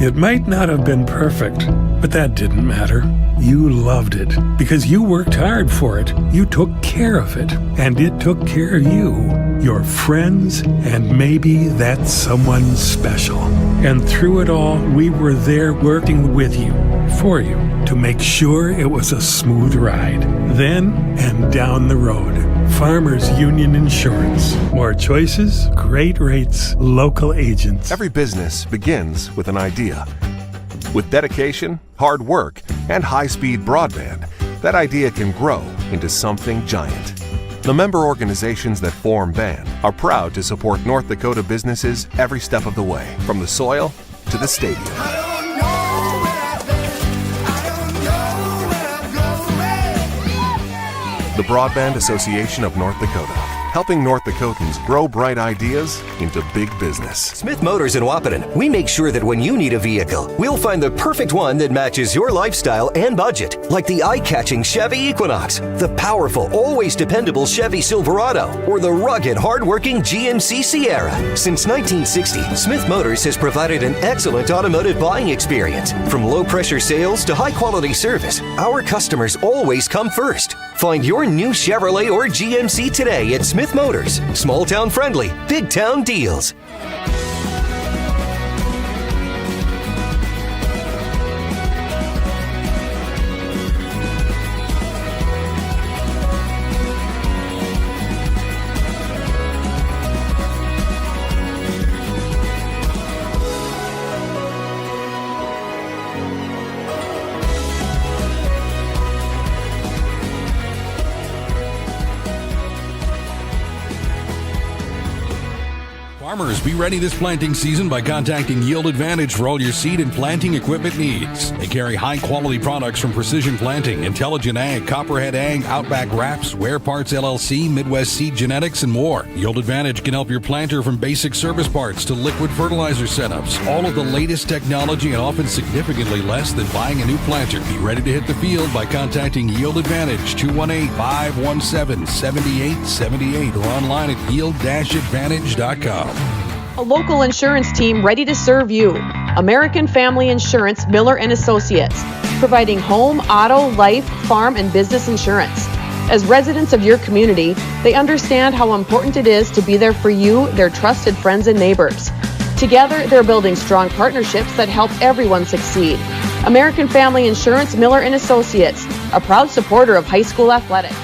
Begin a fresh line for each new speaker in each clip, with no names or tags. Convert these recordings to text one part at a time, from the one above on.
It might not have been perfect, but that didn't matter. You loved it because you worked hard for it. You took care of it, and it took care of you, your friends, and maybe that someone special. And through it all, we were there working with you, for you, to make sure it was a smooth ride. Then and down the road. Farmers Union Insurance. More choices, great rates, local agents.
Every business begins with an idea. With dedication, hard work, and high-speed broadband, that idea can grow into something giant. The member organizations that form BAND are proud to support North Dakota businesses every step of the way, from the soil to the stadium. The Broadband Association of North Dakota, helping North Dakotans grow bright ideas into big business.
Smith Motors in Wapaton, we make sure that when you need a vehicle, we'll find the perfect one that matches your lifestyle and budget. Like the eye-catching Chevy Equinox, the powerful, always dependable Chevy Silverado, or the rugged, hard-working GMC Sierra. Since 1960, Smith Motors has provided an excellent automotive buying experience. From low-pressure sales to high-quality service, our customers always come first. Find your new Chevrolet or GMC today at Smith Motors. Small town friendly, big town deals.
Farmers, be ready this planting season by contacting Yield Advantage for all your seed and planting equipment needs. They carry high-quality products from Precision Planting, Intelligent Ag, Copperhead Ag, Outback Wraps, Ware Parts LLC, Midwest Seed Genetics, and more. Yield Advantage can help your planter from basic service parts to liquid fertilizer setups. All of the latest technology and often significantly less than buying a new planter. Be ready to hit the field by contacting Yield Advantage, 218-517-7878, or online at yield-advantage.com.
A local insurance team ready to serve you. American Family Insurance, Miller & Associates, providing home, auto, life, farm, and business insurance. As residents of your community, they understand how important it is to be there for you, their trusted friends and neighbors. Together, they're building strong partnerships that help everyone succeed. American Family Insurance, Miller & Associates, a proud supporter of high school athletics.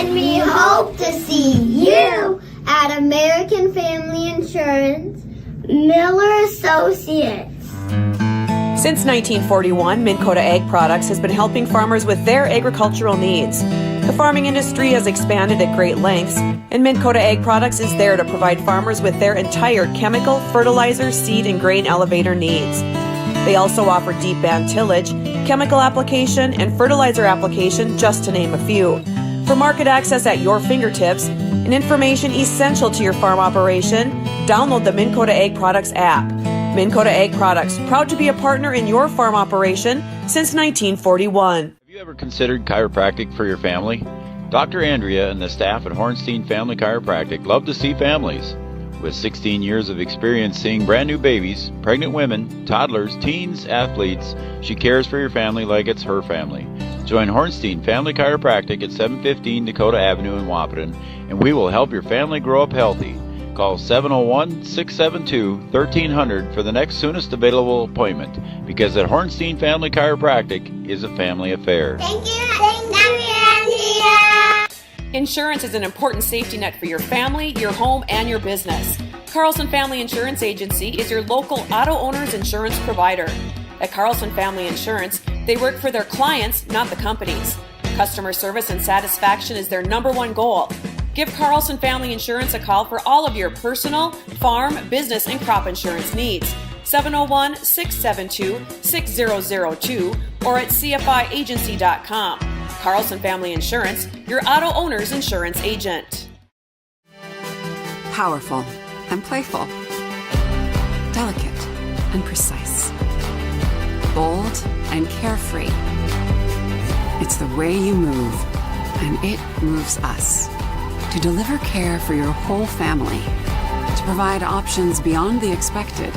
And we hope to see you at American Family Insurance, Miller Associates.
Since 1941, Minn Kota Ag Products has been helping farmers with their agricultural needs. The farming industry has expanded at great lengths, and Minn Kota Ag Products is there to provide farmers with their entire chemical, fertilizer, seed, and grain elevator needs. They also offer deep band tillage, chemical application, and fertilizer application, just to name a few. For market access at your fingertips and information essential to your farm operation, download the Minn Kota Ag Products app. Minn Kota Ag Products, proud to be a partner in your farm operation since 1941.
Have you ever considered chiropractic for your family? Dr. Andrea and the staff at Hornstein Family Chiropractic love to see families. With 16 years of experience seeing brand new babies, pregnant women, toddlers, teens, athletes, she cares for your family like it's her family. Join Hornstein Family Chiropractic at 715 Dakota Avenue in Wapaton, and we will help your family grow up healthy. Call 701-672-1300 for the next soonest available appointment, because at Hornstein Family Chiropractic is a family affair.
Thank you, Andrea.
Insurance is an important safety net for your family, your home, and your business. Carlson Family Insurance Agency is your local auto owner's insurance provider. At Carlson Family Insurance, they work for their clients, not the companies. Customer service and satisfaction is their #1 goal. Give Carlson Family Insurance a call for all of your personal, farm, business, and crop insurance needs. 701-672-6002 or at cfiagency.com. Carlson Family Insurance, your auto owner's insurance agent.
Powerful and playful. Delicate and precise. Bold and carefree. It's the way you move, and it moves us. To deliver care for your whole family. To provide options beyond the expected.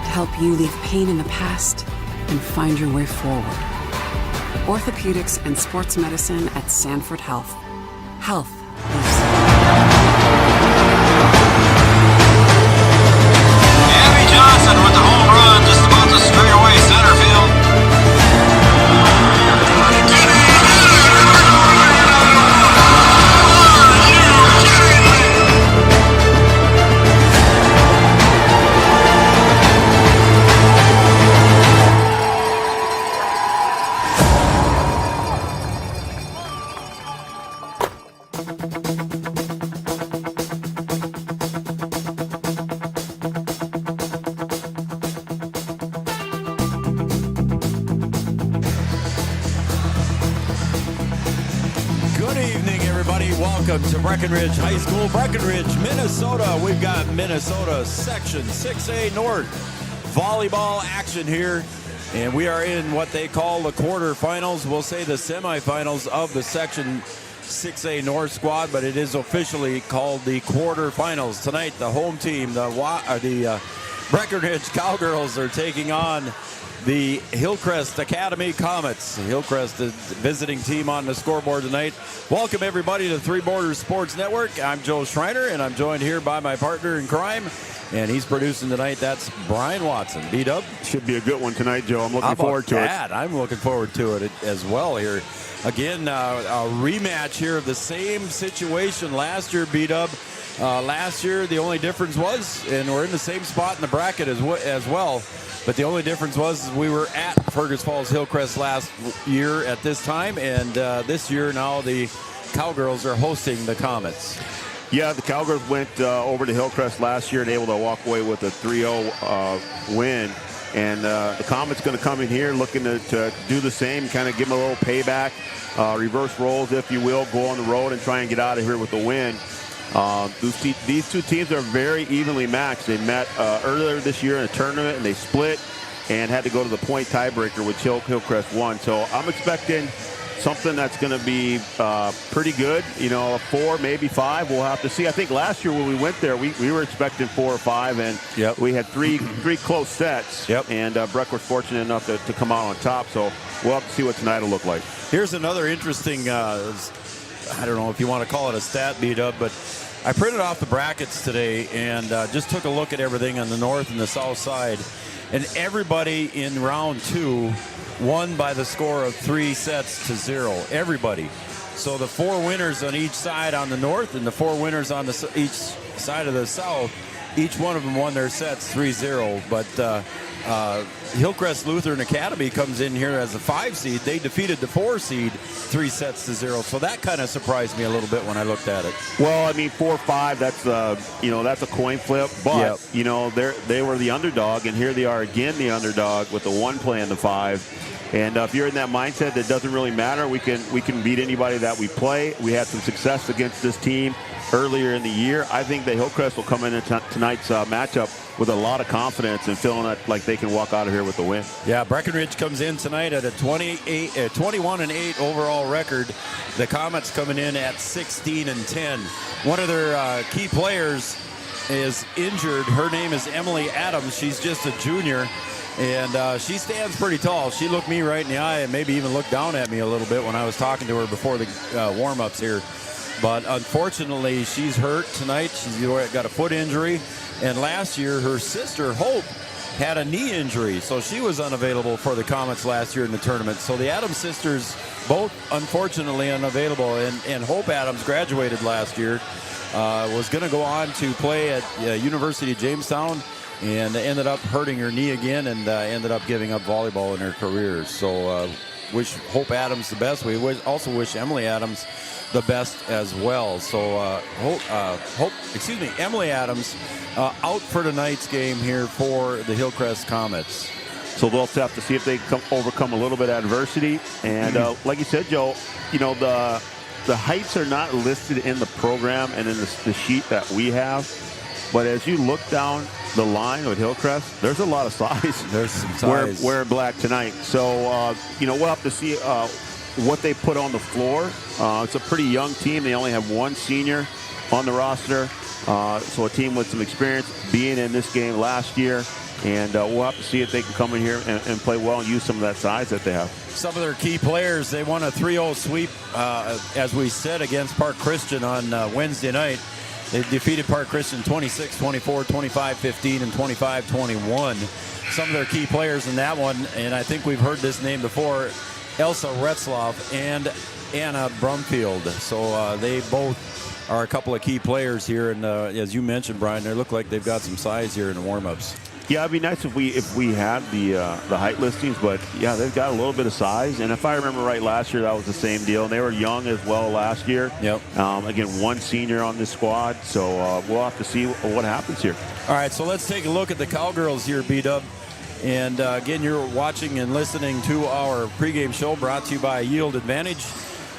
to help you leave pain in the past and find your way forward. Orthopedics and sports medicine at Sanford Health. Health lives.
Abby Johnson with the home run, just about to straight away center field.
Welcome to Breckenridge High School, Breckenridge, Minnesota. We've got Minnesota Section 6A North volleyball action here, and we are in what they call the quarterfinals. We'll say the semifinals of the Section 6A North squad, but it is officially called the quarterfinals. Tonight, the home team, the Breckenridge Cowgirls, are taking on the Hillcrest Academy Comets. Hillcrest is visiting team on the scoreboard tonight. Welcome everybody to Three Borders Sports Network. I'm Joe Schreiner, and I'm joined here by my partner in crime, and he's producing tonight. That's Brian Watson. B-Dub.
Should be a good one tonight, Joe. I'm looking forward to it.
I'm looking forward to it as well here. Again, a rematch here of the same situation last year, B-Dub. Last year, the only difference was, and we're in the same spot in the bracket as well, but the only difference was we were at Fergus Falls Hillcrest last year at this time, and this year now the Cowgirls are hosting the Comets.
Yeah, the Cowgirls went over to Hillcrest last year and able to walk away with a 3-0 win. And the Comets going to come in here looking to do the same, kind of give them a little payback, reverse roles, if you will, go on the road and try and get out of here with a win. These two teams are very evenly matched. They met earlier this year in a tournament, and they split and had to go to the point tiebreaker, which Hillcrest won. So I'm expecting something that's going to be pretty good. You know, a 4, maybe 5. We'll have to see. I think last year when we went there, we were expecting 4 or 5, and we had three close sets. And Breck was fortunate enough to come out on top. So we'll have to see what tonight will look like.
Here's another interesting, I don't know if you want to call it a stat beat-up, but I printed off the brackets today and just took a look at everything on the north and the south side, and everybody in round 2 won by the score of 3-0. Everybody. So the 4 winners on each side on the north and the 4 winners on each side of the south, each one of them won their sets 3-0. But Hillcrest Lutheran Academy comes in here as a 5 seed. They defeated the 4 seed 3-0. So that kind of surprised me a little bit when I looked at it.
Well, I mean, 4-5, that's that's a coin flip. But you know, they were the underdog, and here they are again, the underdog with the 1 playing the 5. And if you're in that mindset that doesn't really matter, we can beat anybody that we play. We had some success against this team earlier in the year. I think the Hillcrest will come in tonight's matchup with a lot of confidence and feeling like they can walk out of here with a win.
Yeah, Breckenridge comes in tonight at a 21-8 overall record. The Comets coming in at 16-10. One of their key players is injured. Her name is Emily Adams. She's just a junior, and she stands pretty tall. She looked me right in the eye and maybe even looked down at me a little bit when I was talking to her before the warm-ups here. But unfortunately, she's hurt tonight. She's got a foot injury. And last year, her sister, Hope, had a knee injury. So she was unavailable for the Comets last year in the tournament. So the Adams sisters, both unfortunately unavailable. And Hope Adams graduated last year, was going to go on to play at University of Jamestown, and ended up hurting her knee again, and ended up giving up volleyball in her career. So wish Hope Adams the best. We also wish Emily Adams the best as well. So Emily Adams out for tonight's game here for the Hillcrest Comets.
So they'll have to see if they can overcome a little bit of adversity. And like you said, Joe, you know, the heights are not listed in the program and in the sheet that we have. But as you look down the line with Hillcrest, there's a lot of size.
There's some size.
Wearing black tonight. So, we'll have to see what they put on the floor. It's a pretty young team. They only have 1 senior on the roster. So a team with some experience being in this game last year. And we'll have to see if they can come in here and play well and use some of that size that they have.
Some of their key players, they won a 3-0 sweep, as we said, against Park Christian on Wednesday night. They defeated Park Christian 26-24, 25-15, and 25-21. Some of their key players in that one, and I think we've heard this name before, Elsa Retzloff and Anna Brumfield. So they both are a couple of key players here, and as you mentioned, Brian, they look like they've got some size here in the warm-ups.
Yeah, it'd be nice if we had the height listings, but yeah, they've got a little bit of size. And if I remember right, last year that was the same deal. And they were young as well last year.
Yep.
Again, one senior on this squad, so we'll have to see what happens here.
All right, so let's take a look at the Cowgirls here, B-Dub. And again, you're watching and listening to our pregame show brought to you by Yield Advantage.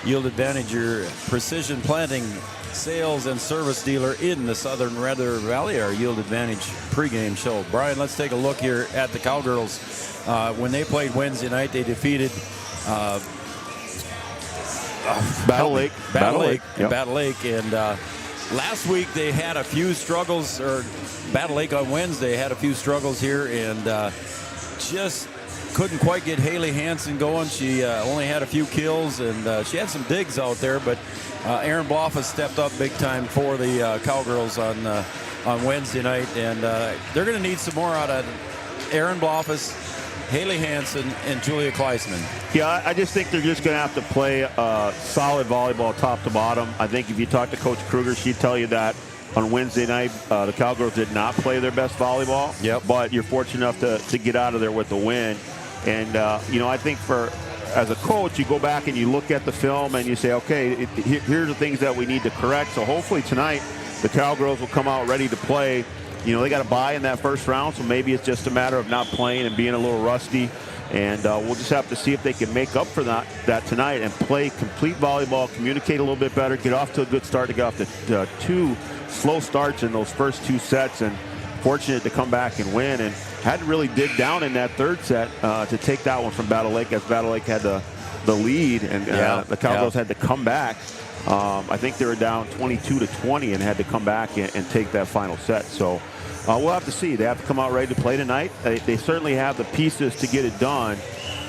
Yield Advantage, your precision planting sales and service dealer in the Southern Red River Valley, our Yield Advantage pregame show. Brian, let's take a look here at the Cowgirls. When they played Wednesday night, they defeated
Battle Lake.
Yep. Battle Lake. And last week they had a few struggles, or Battle Lake on Wednesday had a few struggles here, and just couldn't quite get Haley Hansen going. She only had a few kills, and she had some digs out there, but Aaron Bloff has stepped up big time for the Cowgirls on Wednesday night, and they're going to need some more out of Aaron Bloffus, Haley Hansen, and Julia Kleisman.
Yeah, I just think they're just going to have to play solid volleyball top to bottom. I think if you talk to Coach Kruger, she'd tell you that on Wednesday night, the Cowgirls did not play their best volleyball.
Yep.
But you're fortunate enough to get out of there with the win. And, I think as a coach, you go back and you look at the film and you say, okay, here's the things that we need to correct. So hopefully tonight the Cowgirls will come out ready to play. They got a bye in that first round, so maybe it's just a matter of not playing and being a little rusty. And we'll just have to see if they can make up for that tonight and play complete volleyball, communicate a little bit better, get off to a good start. To get off to two slow starts in those first two sets, and fortunate to come back and win, and had to really dig down in that third set to take that one from Battle Lake, as Battle Lake had the lead, and the Cowgirls had to come back. I think they were down 22-20 and had to come back and take that final set. So we'll have to see. They have to come out ready to play tonight. They certainly have the pieces to get it done,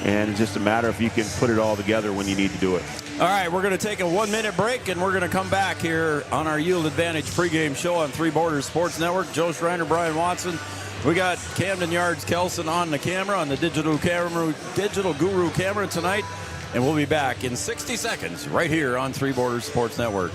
and it's just a matter if you can put it all together when you need to do it.
All right, we're going to take a 1-minute break, and we're going to come back here on our Yield Advantage pregame show on Three Borders Sports Network. Joe Schreiner, Brian Watson. We got Camden Yards Kelson on the camera, on the Digital Guru camera tonight, and we'll be back in 60 seconds right here on Three Borders Sports Network.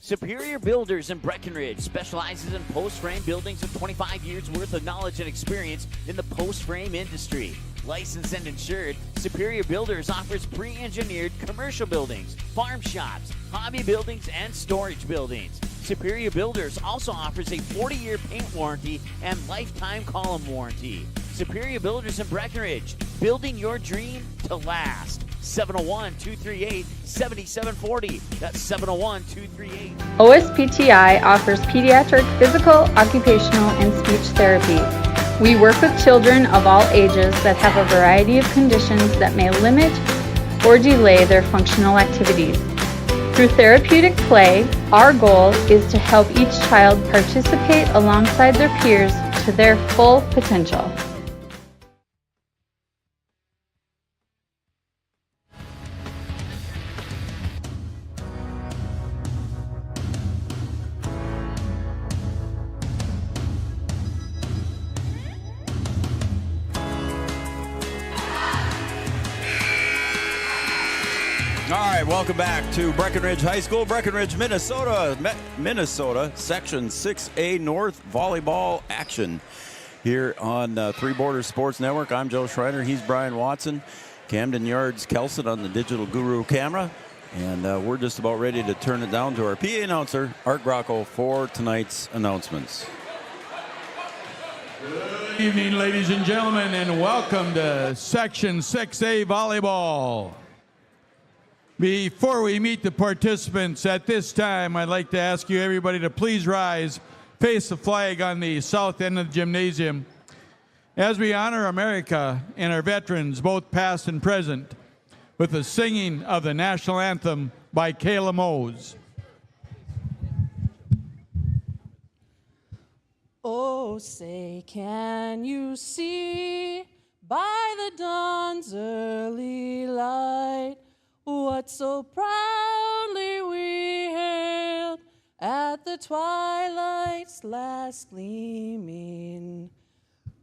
Superior Builders in Breckenridge specializes in post-frame buildings with 25 years worth of knowledge and experience in the post-frame industry. Licensed and insured, Superior Builders offers pre-engineered commercial buildings, farm shops, hobby buildings, and storage buildings. Superior Builders also offers a 40-year paint warranty and lifetime column warranty. Superior Builders in Breckenridge, building your dream to last. 701-238-7740. That's 701-238.
OSPTI offers pediatric physical, occupational, and speech therapy. We work with children of all ages that have a variety of conditions that may limit or delay their functional activities. Through therapeutic play, our goal is to help each child participate alongside their peers to their full potential.
All right, welcome back to Breckenridge High School, Breckenridge, Minnesota, Section 6A North volleyball action here on Three Borders Sports Network. I'm Joe Schreiner. He's Brian Watson. Camden Yards Kelson on the Digital Guru camera. And we're just about ready to turn it down to our PA announcer, Art Grocco, for tonight's announcements.
Good evening, ladies and gentlemen, and welcome to Section 6A volleyball. Before we meet the participants at this time, I'd like to ask you everybody to please rise, face the flag on the south end of the gymnasium. as we honor America and our veterans, both past and present, with the singing of the national anthem by Kayla Mose.
Oh, say, can you see by the dawn's early light what so proudly we hailed at the twilight's last gleaming,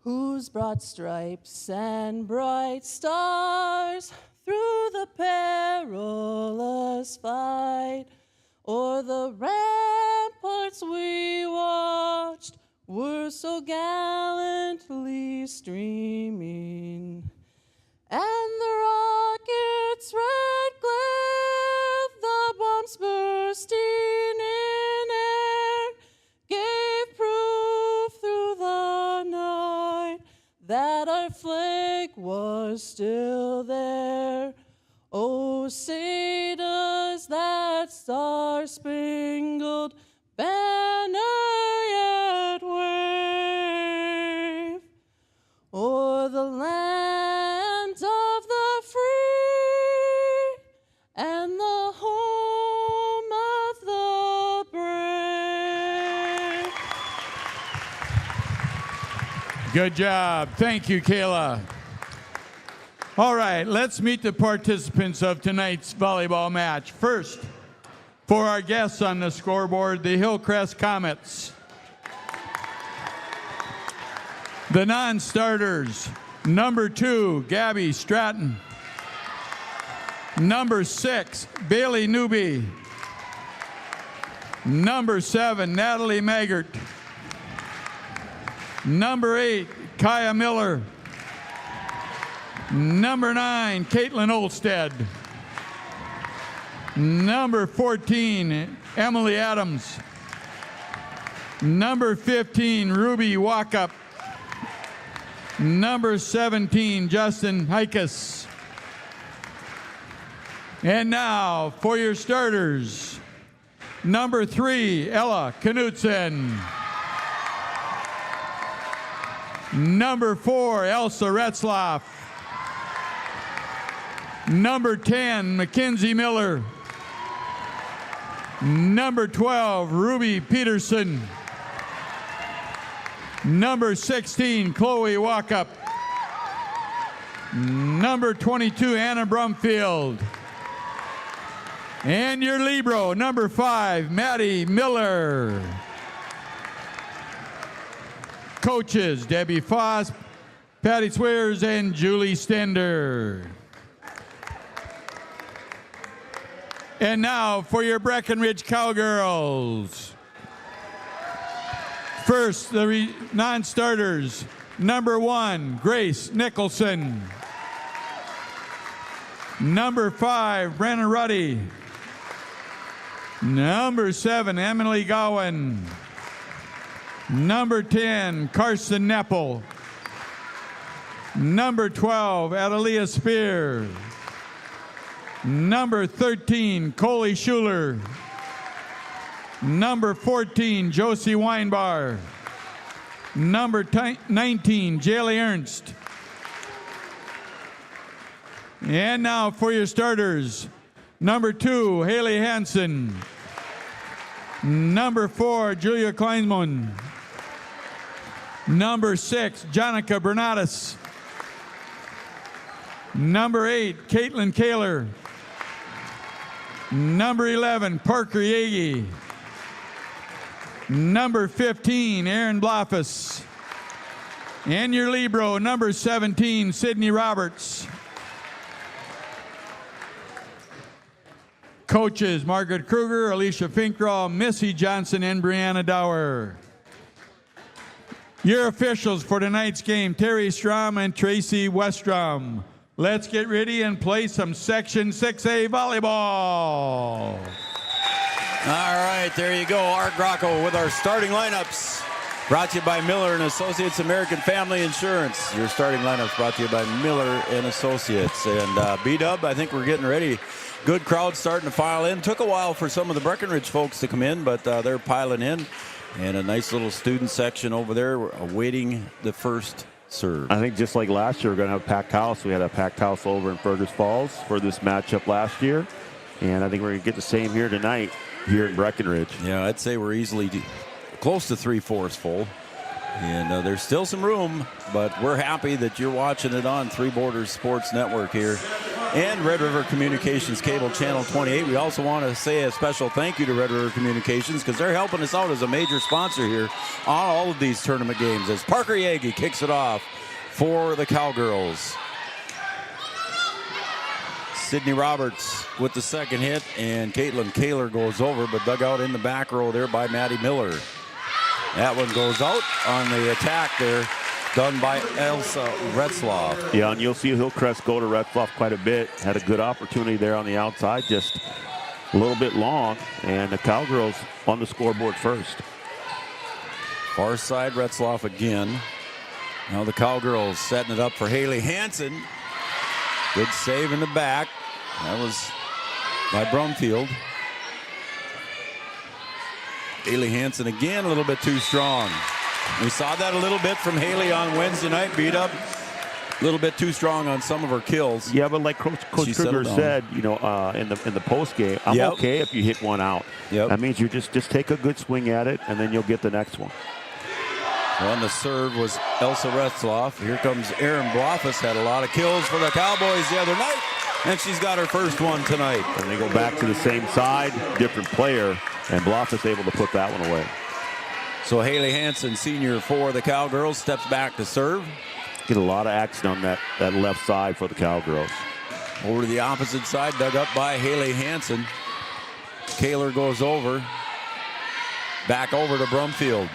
whose broad stripes and bright stars through the perilous fight o'er the ramparts we watched were so gallantly streaming, and the rocket's red glare, the bombs bursting in air, gave proof through the night that our flag was still there. Oh, say does that star-spangled banner yet wave o'er the land of the free and the home of the brave.
Good job. Thank you, Kayla. All right, let's meet the participants of tonight's volleyball match. First, for our guests on the scoreboard, the Hillcrest Comets. The non-starters, number 2, Gabby Stratton. Number 6, Bailey Newby. Number 7, Natalie Maggart. Number 8, Kaya Miller. Number 9, Caitlin Olstead. Number 14, Emily Adams. Number 15, Ruby Walkup. Number 17, Justin Hikas. And now for your starters, number 3, Ella Knudsen. Number 4, Elsa Retzlaff. Number 10, Mackenzie Miller. Number 12, Ruby Peterson. Number 16, Chloe Walkup. Number 22, Anna Brumfield. And your libero, number 5, Maddie Miller. Coaches, Debbie Foss, Patty Swears, and Julie Stender. And now for your Breckenridge Cowgirls. First, the non-starters. Number 1, Grace Nicholson. Number 5, Brenna Ruddy. Number 7, Emily Gowan. Number 10, Karsten Neppel. Number 12, Adelia Spear. Number 13, Coley Schuler. Number 14, Josie Weinbar. Number 19, Jaylee Ernst. And now for your starters. Number 2, Haley Hansen. Number 4, Julia Kleinsman. Number 6, Jonica Bernatus. Number 8, Caitlin Kaler. Number 11, Parker Yagi. Number 15, Aaron Blofus. And your libero, number 17, Sydney Roberts. Coaches, Margaret Kruger, Alicia Finkraw, Missy Johnson, and Brianna Dower. Your officials for tonight's game, Terry Strom and Tracy Westrom. Let's get ready and play some Section 6A volleyball.
All right, there you go. Art Grocco with our starting lineups. Brought to you by Miller and Associates American Family Insurance. Your starting lineups brought to you by Miller and Associates. And B-Dub, I think we're getting ready. Good crowd starting to file in. Took a while for some of the Breckenridge folks to come in, but they're piling in. And a nice little student section over there awaiting the first
serve.
I think just like last year, we're going to have a packed house. We had a packed house over in Fergus Falls for this matchup last year. And I think we're going to get the same here tonight here in Breckenridge.
Yeah, I'd say we're easily close to 3/4 full. And there's still some room, but we're happy that you're watching it on Three Borders Sports Network here and Red River Communications Cable Channel 28. We also want to say a special thank you to Red River Communications because they're helping us out as a major sponsor here on all of these tournament games as Parker Yagi kicks it off for the Cowgirls. Sydney Roberts with the second hit, and Caitlin Kaler goes over, but dug out in the back row there by Maddie Miller. That one goes out on the attack there, done by Elsa Retzloff.
Yeah, and you'll see Hillcrest go to Retzloff quite a bit. Had a good opportunity there on the outside, just a little bit long, and the Cowgirls on the scoreboard first.
Far side, Retzloff again. Now the Cowgirls setting it up for Haley Hansen. Good save in the back. That was by Brumfield. Haley Hansen again a little bit too strong. We saw that a little bit from Haley on Wednesday night. Beat up a little bit too strong on some of her kills.
Yeah, but like Coach Kruger said, you know, in the post game, I'm okay if you hit one out. That means you just take a good swing at it, and then you'll get the next one.
On the serve was Elsa Retzloff. Here comes Erin Blofus. Had a lot of kills for the Cowboys the other night, and she's got her first one tonight.
And they go back to the same side, different player, and Blofus able to put that one away.
So Haley Hansen, senior for the Cowgirls, steps back to serve.
Get a lot of action on that left side for the Cowgirls.
Over to the opposite side, dug up by Haley Hansen. Kaler goes over. Back over to Brumfield.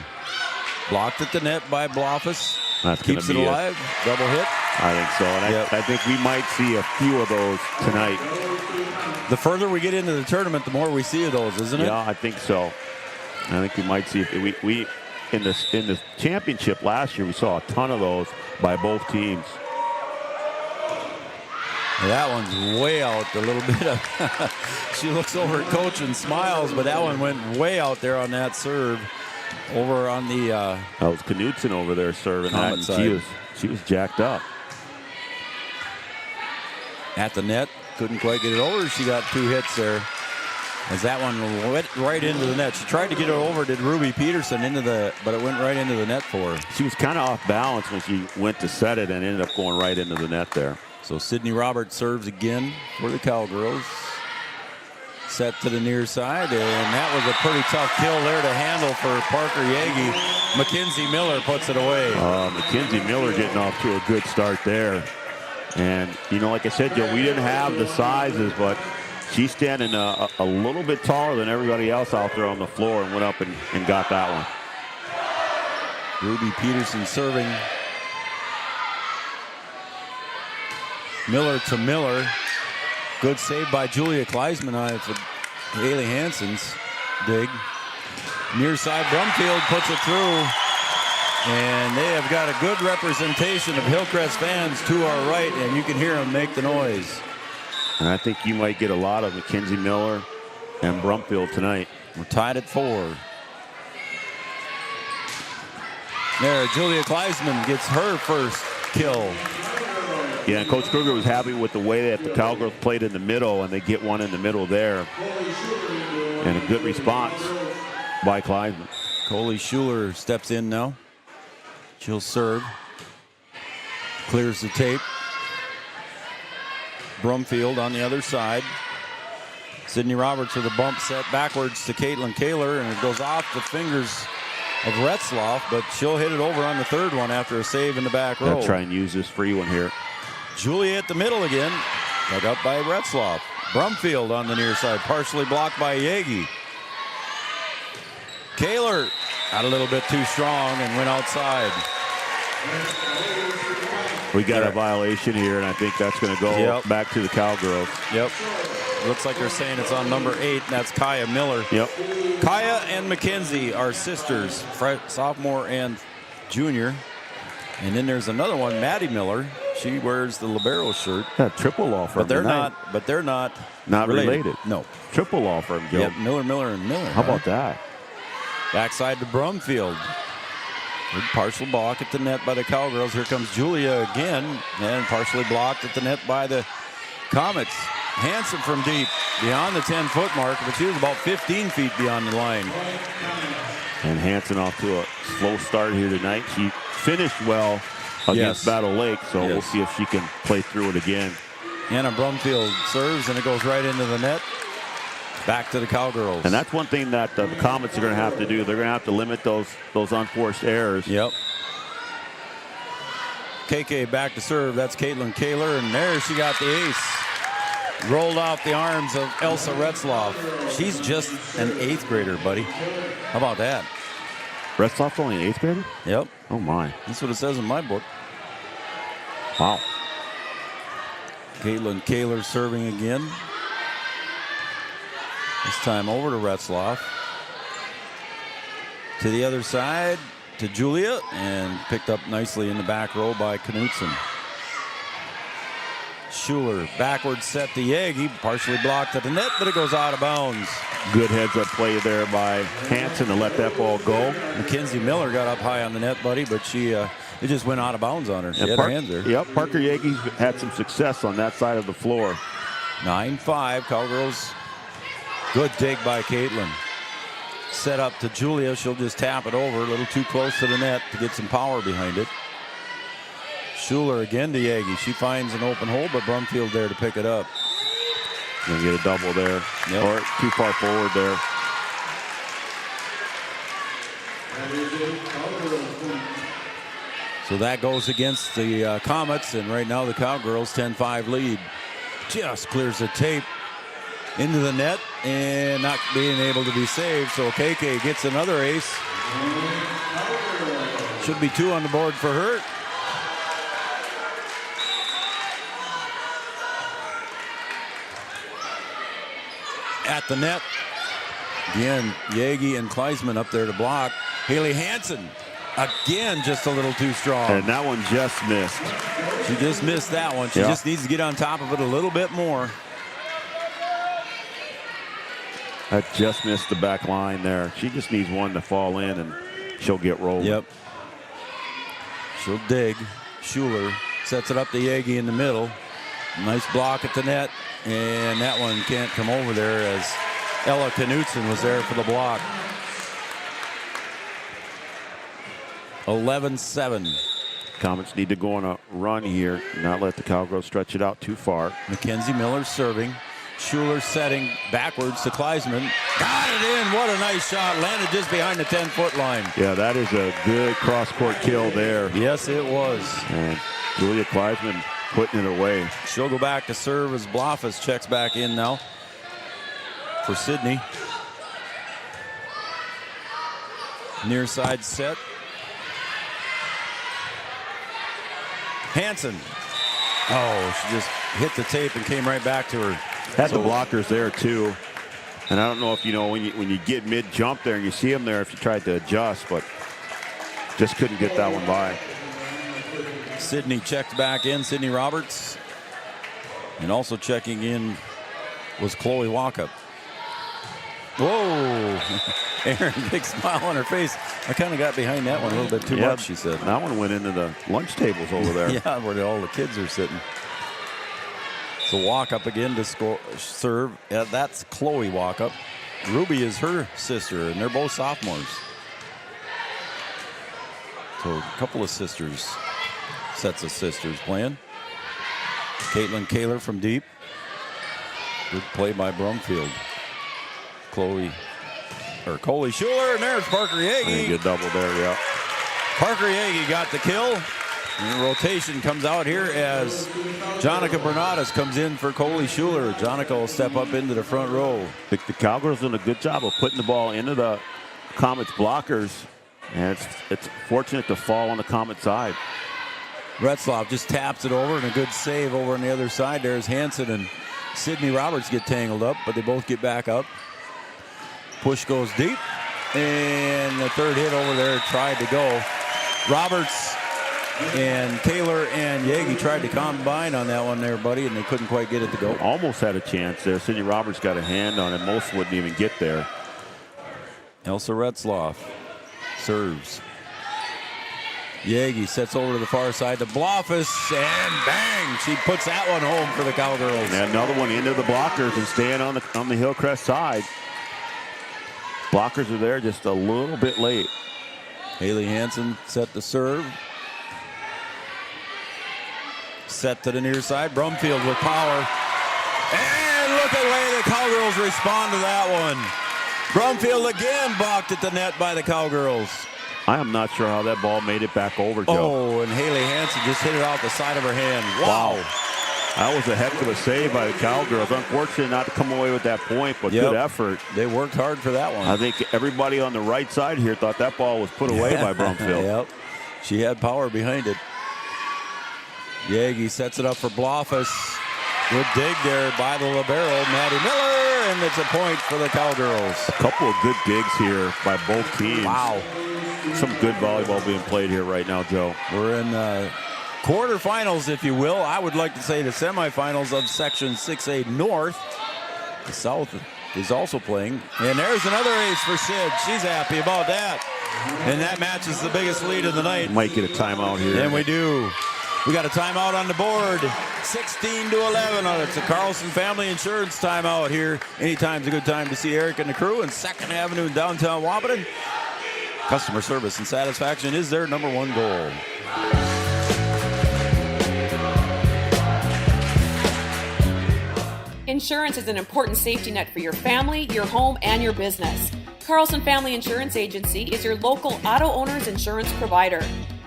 Blocked at the net by Blofus.
That's
keeps it alive. Double hit.
I think so. And I think we might see a few of those tonight.
The further we get into the tournament, the more we see of those, isn't it?
Yeah, I think so. I think we might see we in the championship last year, we saw a ton of those by both teams.
That one's way out a little bit. She looks over at coach and smiles, but that one went way out there on that serve. Over on the
that was Knudsen over there serving that, and she was jacked up.
At the net, couldn't quite get it over. She got two hits there. As that one went right into the net. She tried to get it over, did Ruby Peterson but it went right into the net for her.
She was kind of off balance when she went to set it and ended up going right into the net there.
So Sydney Roberts serves again for the Cowgirls. Set to the near side, and that was a pretty tough kill there to handle for Parker Yagi. Mackenzie Miller puts it away.
Mackenzie Miller getting off to a good start there. And, you know, like I said, Joe, we didn't have the sizes, but she's standing a little bit taller than everybody else out there on the floor and went up and got that one.
Ruby Peterson serving. Miller to Miller. Good save by Julia Kleisman for Haley Hansen's dig. Near side, Brumfield puts it through. And they have got a good representation of Hillcrest fans to our right, and you can hear them make the noise.
And I think you might get a lot of Mackenzie Miller and Brumfield tonight.
We're tied at 4. There, Julia Kleisman gets her first kill.
Yeah, and Coach Kruger was happy with the way that the Cowgirls played in the middle, and they get one in the middle there. And a good response by Kleisman.
Coley Schuler steps in now. She'll serve. Clears the tape. Brumfield on the other side. Sydney Roberts with a bump set backwards to Caitlin Kaler, and it goes off the fingers of Retzloff, but she'll hit it over on the third one after a save in the back row.
Try and use this free one here.
Julia at the middle again. Dug up by Retzloff. Brumfield on the near side, partially blocked by Yagi. Kaler got a little bit too strong and went outside.
We got a violation here, and I think that's going to go back to the Cowgirls.
Yep. Looks like they're saying it's on number 8, and that's Kaya Miller.
Yep.
Kaya and Mackenzie are sisters, sophomore and junior. And then there's another one, Maddie Miller. She wears the libero shirt.
Yeah, triple law firm.
But they're not
related.
No.
Triple law firm, Joe.
Yep, Miller, and Miller.
How about that?
Backside to Brumfield.
Good partial block at the net by the Cowgirls. Here comes Julia again, and partially blocked at the net by the Comets. Hansen from deep, beyond the 10-foot mark, but she was about 15 feet beyond the line.
And Hansen off to a slow start here tonight. She finished well against Battle Lake, so we'll see if she can play through it again.
Anna Brumfield serves, and it goes right into the net. Back to the Cowgirls.
And that's one thing that the Comets are going to have to do. They're going to have to limit those unforced errors.
Yep. KK back to serve. That's Caitlin Kaler, and there she got the ace. Rolled off the arms of Elsa Retzloff. She's just an 8th grader, buddy. How about that?
Retzloff's only an 8th grader?
Yep.
Oh, my.
That's what it says in my book.
Wow.
Caitlin Kaler serving again. This time over to Retzloff. To the other side to Julia, and picked up nicely in the back row by Knutson. Schuler backward set to Yagi, partially blocked at the net, but it goes out of bounds.
Good heads-up play there by Hansen to let that ball go.
Mackenzie Miller got up high on the net, buddy, but it just went out of bounds on her. She had her hands there.
Yep, Parker Yagi had some success on that side of the floor.
9-5, Cowgirls. Good dig by Caitlin. Set up to Julia. She'll just tap it over a little too close to the net to get some power behind it. Schuler again to Yagi. She finds an open hole, but Brumfield there to pick it up.
Gonna get a double there.
Yep.
Or too far forward there.
So that goes against the Comets, and right now the Cowgirls 10-5 lead. Just clears the tape into the net and not being able to be saved. So KK gets another ace. Should be 2 on the board for her. At the net. Again, Yagi and Kleisman up there to block. Haley Hansen, again, just a little too strong.
And that one just missed.
She just missed that one. She just needs to get on top of it a little bit more.
That just missed the back line there. She just needs one to fall in, and she'll get rolled.
Yep. She'll dig. Schuler sets it up to Yagi in the middle. Nice block at the net, and that one can't come over there as Ella Knutson was there for the block. 11-7.
Comets need to go on a run here, not let the Cowgirls stretch it out too far.
Mackenzie Miller serving. Schuler setting backwards to Kleisman. Got it in. What a nice shot. Landed just behind the 10-foot line.
Yeah, that is a good cross-court kill there.
Yes, it was.
And Julia Kleisman putting it away.
She'll go back to serve as Blofus checks back in now for Sydney. Near side set. Hansen. Oh, she just hit the tape and came right back to her.
Had the blockers there too. And I don't know if you know when you get mid-jump there and you see them there if you tried to adjust, but just couldn't get that one by.
Sydney checked back in, Sydney Roberts. And also checking in was Chloe Walkup. Whoa! Aaron, big smile on her face. I kind of got behind that one a little bit too much, she said.
That one went into the lunch tables over there.
Yeah, where all the kids are sitting. So Walkup again to serve. That's Chloe Walkup. Ruby is her sister, and they're both sophomores. So a couple of sisters, sets of sisters playing. Caitlin Kaler from deep. Good play by Brumfield. Coley Schuler, and there's Parker Yagi.
Good double there, yeah.
Parker Yagi got the kill. And the rotation comes out here as Jonica Bernadas comes in for Coley Schuler. Jonica will step up into the front row.
The Cowgirls doing a good job of putting the ball into the Comets blockers. And it's fortunate to fall on the Comet side.
Retzloff just taps it over, and a good save over on the other side. There's Hansen and Sydney Roberts get tangled up, but they both get back up. Push goes deep, and the third hit over there tried to go. Roberts and Taylor and Yagi tried to combine on that one there, buddy, and they couldn't quite get it to go.
Almost had a chance there. Sydney Roberts got a hand on it. Most wouldn't even get there.
Elsa Retzloff serves. Yagi sets over to the far side to Blofus, and bang! She puts that one home for the Cowgirls.
And another one into the blockers and staying on the Hillcrest side. Blockers are there just a little bit late.
Haley Hansen set to serve. Set to the near side. Brumfield with power. And look at the way the Cowgirls respond to that one. Brumfield again balked at the net by the Cowgirls.
I am not sure how that ball made it back over, Joe.
Oh, and Haley Hansen just hit it off the side of her hand. Wow.
That was a heck of a save by the Cowgirls. Unfortunate not to come away with that point, but good effort.
They worked hard for that one.
I think everybody on the right side here thought that ball was put away by Brumfield.
Yep. She had power behind it. Yagi sets it up for Blofus. Good dig there by the libero, Maddie Miller, and it's a point for the Cowgirls.
A couple of good digs here by both teams.
Wow.
Some good volleyball being played here right now, Joe.
We're in quarterfinals, if you will. I would like to say the semifinals of Section 6A North. The South is also playing. And there's another ace for Sid. She's happy about that. And that matches the biggest lead of the night.
Might get a timeout here.
And we do. We got a timeout on the board. 16-11. It's a Carlson Family Insurance timeout here. Anytime's a good time to see Eric and the crew in 2nd Avenue in downtown Wapaton. Customer service and satisfaction is their number one goal.
Insurance is an important safety net for your family, your home, and your business. Carlson Family Insurance Agency is your local auto owner's insurance provider.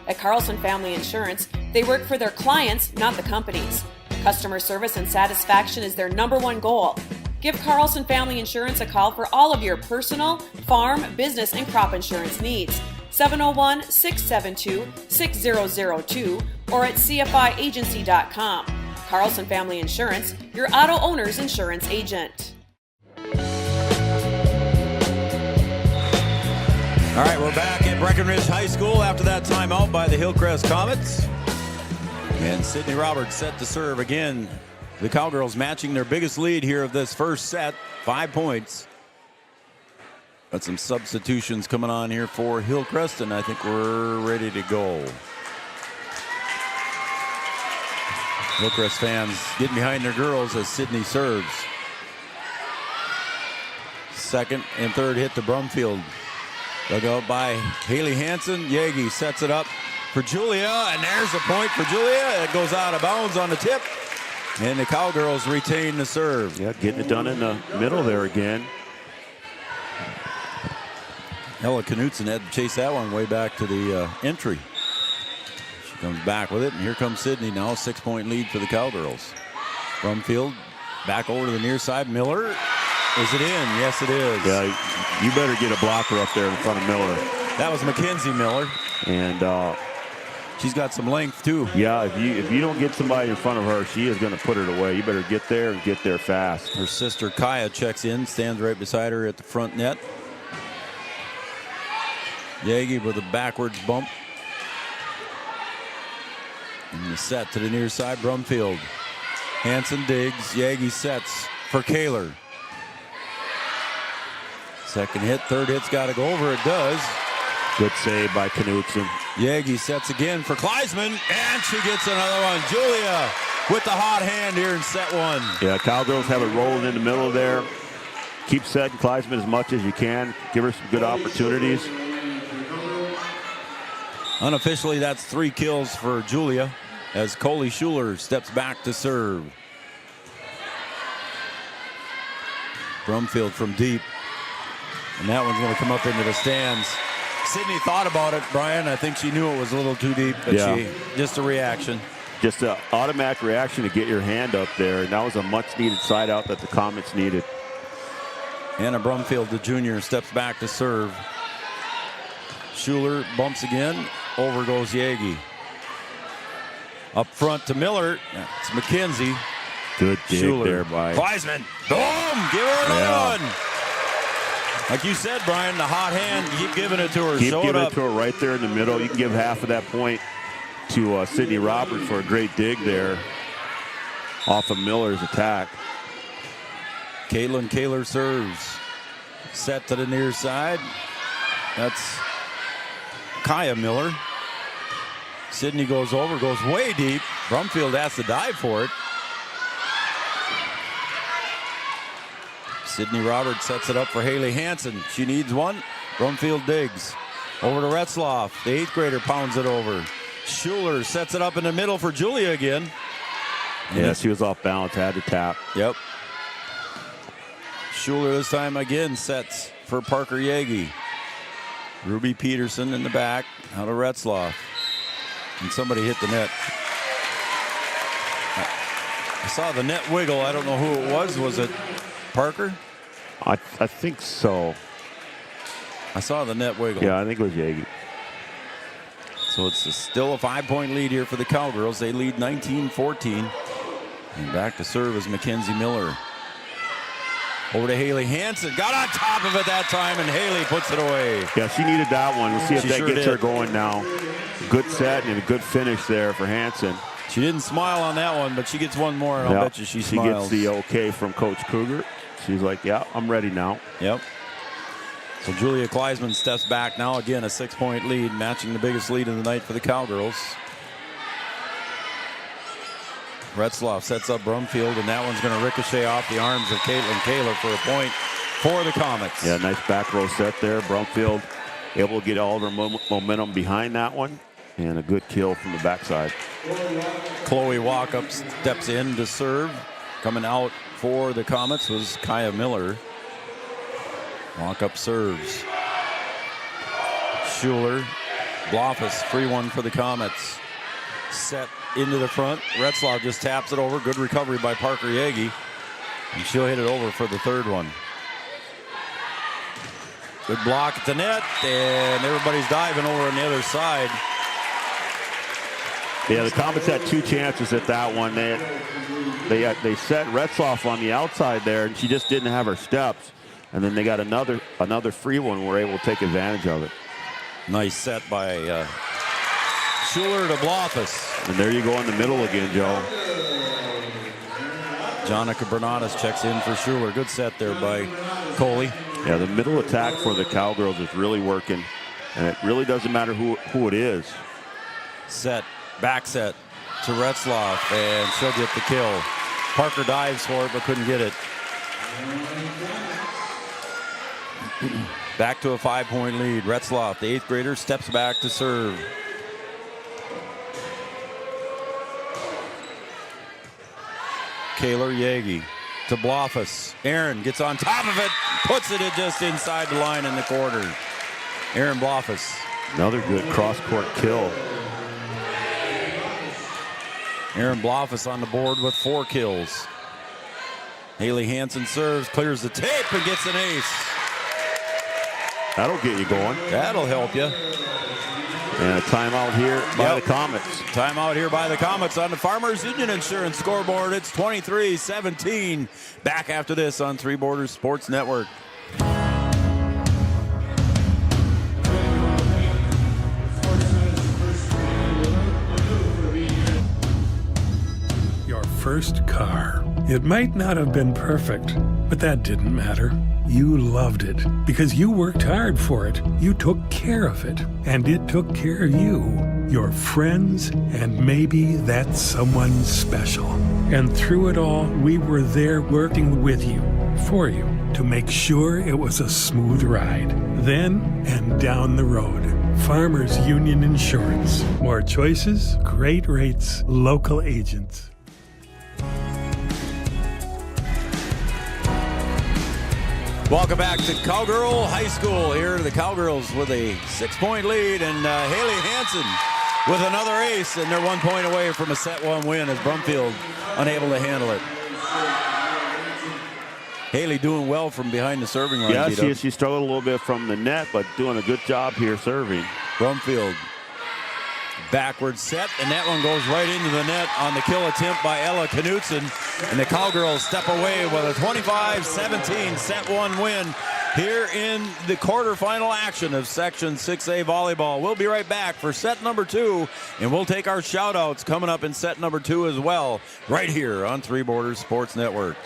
At Carlson Family Insurance, they work for their clients, not the companies. Customer service and satisfaction is their number one goal. Give Carlson Family Insurance a call for all of your personal, farm, business, and crop insurance needs. 701-672-6002 or at cfiagency.com. Carlson Family Insurance, your auto owner's insurance agent.
All right, we're back at Breckenridge High School after that timeout by the Hillcrest Comets. And Sydney Roberts set to serve again. The Cowgirls matching their biggest lead here of this first set, 5 points. Got some substitutions coming on here for Hillcrest, and I think we're ready to go. Hillcrest fans getting behind their girls as Sydney serves. Second and third hit to Brumfield. Dug out by Haley Hansen. Yagi sets it up for Julia, and there's a point for Julia. It goes out of bounds on the tip, and the Cowgirls retain the serve.
Yeah, getting it done in the middle there again.
Ella Knutson had to chase that one way back to the entry. She comes back with it, and here comes Sydney now. 6-point lead for the Cowgirls. Brumfield back over to the near side. Miller. Is it in? Yes, it is.
Yeah, you better get a blocker up there in front of Miller.
That was Mackenzie Miller.
And
she's got some length, too.
Yeah, if you don't get somebody in front of her, she is going to put it away. You better get there and get there fast.
Her sister Kaya checks in, stands right beside her at the front net. Yagi with a backwards bump. And the set to the near side, Brumfield. Hansen digs. Yagi sets for Kaler. Second hit, third hit's got to go over. It does.
Good save by Knutson.
Yagi sets again for Kleisman, and she gets another one. Julia with the hot hand here in set one.
Yeah, Cowgirls have it rolling in the middle there. Keep setting Kleisman as much as you can. Give her some good opportunities.
Unofficially, that's 3 kills for Julia as Coley Schuler steps back to serve. Brumfield from deep. And that one's going to come up into the stands. Sydney thought about it, Brian. I think she knew it was a little too deep, but just a reaction.
Just an automatic reaction to get your hand up there. And that was a much-needed side out that the Comets needed.
Anna Brumfield, the junior, steps back to serve. Schuler bumps again. Over goes Yagi. Up front to Miller. It's McKenzie.
Good dig
Schuler
there by
Kleisman. Boom! Give her another one. Like you said, Brian, the hot hand, keep giving it to her.
Keep giving it to her right there in the middle. You can give half of that point to Sydney Roberts for a great dig there off of Miller's attack.
Caitlin Kaler serves. Set to the near side. That's Kaya Miller. Sydney goes over, goes way deep. Brumfield has to dive for it. Sydney Roberts sets it up for Haley Hansen. She needs one. Brumfield digs. Over to Retzloff. The 8th grader pounds it over. Schuler sets it up in the middle for Julia again.
Yeah, she was off balance, had to tap.
Yep. Schuler this time again sets for Parker Yagi. Ruby Peterson in the back. Out of Retzloff. And somebody hit the net. I saw the net wiggle. I don't know who it was. Was it Parker?
I think so.
I saw the net wiggle.
Yeah, I think it was Yagi.
So it's still a 5-point lead here for the Cowgirls. They lead 19-14. And back to serve is Mackenzie Miller. Over to Haley Hansen. Got on top of it that time, and Haley puts it away.
Yeah, she needed that one. We'll see if
She
that
sure
gets
did.
her going now. Good set and a good finish there for Hansen.
She didn't smile on that one, but she gets one more, and I'll bet you she smiles.
She gets the okay from Coach Cougar. She's like, yeah, I'm ready now.
Yep. So Julia Kleisman steps back now. Again, a 6-point lead, matching the biggest lead of the night for the Cowgirls. Retzloff sets up Brumfield, and that one's going to ricochet off the arms of Caitlin Kaler for a point for the Comets.
Yeah, nice back row set there. Brumfield able to get all of her momentum behind that one, and a good kill from the backside.
Chloe Walkup steps in to serve. Coming out for the Comets was Kaya Miller. Walkup serves. Schuler. Blofus, free one for the Comets. Set into the front. Retzloff just taps it over. Good recovery by Parker Yagi. And she'll hit it over for the third one. Good block at the net, and everybody's diving over on the other side.
Yeah, the Comets had 2 chances at that one. They set Retzloff on the outside there, and she just didn't have her steps. And then they got another free one. We're able to take advantage of it.
Nice set by Schuler to Blofus.
And there you go in the middle again, Joe.
Jonica Bernadas checks in for Schuler. Good set there by Coley.
Yeah, the middle attack for the Cowgirls is really working. And it really doesn't matter who it is.
Set, back set to Retzloff, and she'll get the kill. Parker dives for it, but couldn't get it. Back to a 5-point lead. Retzloff, the 8th grader, steps back to serve. Kaler Yagi to Blofus. Aaron gets on top of it, puts it just inside the line in the corner. Aaron Blofus.
Another good cross-court kill.
Aaron Blofus on the board with 4 kills. Haley Hansen serves, clears the tape, and gets an ace.
That'll get you going.
That'll help you.
And a timeout here by the Comets.
Timeout here by the Comets on the Farmers Union Insurance scoreboard. It's 23-17. Back after this on Three Borders Sports Network.
Your first car. It might not have been perfect, but that didn't matter. You loved it because you worked hard for it. You took care of it, and it took care of you, your friends, and maybe that someone special. And through it all, we were there working with you, for you, to make sure it was a smooth ride. Then and down the road. Farmers Union Insurance. More choices, great rates, local agents.
Welcome back to Cowgirl High School. Here the Cowgirls with a 6-point lead, and Haley Hansen with another ace, and they're 1 point away from a set 1 win as Brumfield unable to handle it. Haley doing well from behind the serving line.
Yeah, she struggled a little bit from the net, but doing a good job here serving.
Brumfield backward set, and that one goes right into the net on the kill attempt by Ella Knutson. And the Cowgirls step away with a 25-17 set 1 win here in the quarterfinal action of Section 6A volleyball. We'll be right back for set number 2, and we'll take our shout-outs coming up in set number 2 as well, right here on Three Borders Sports Network.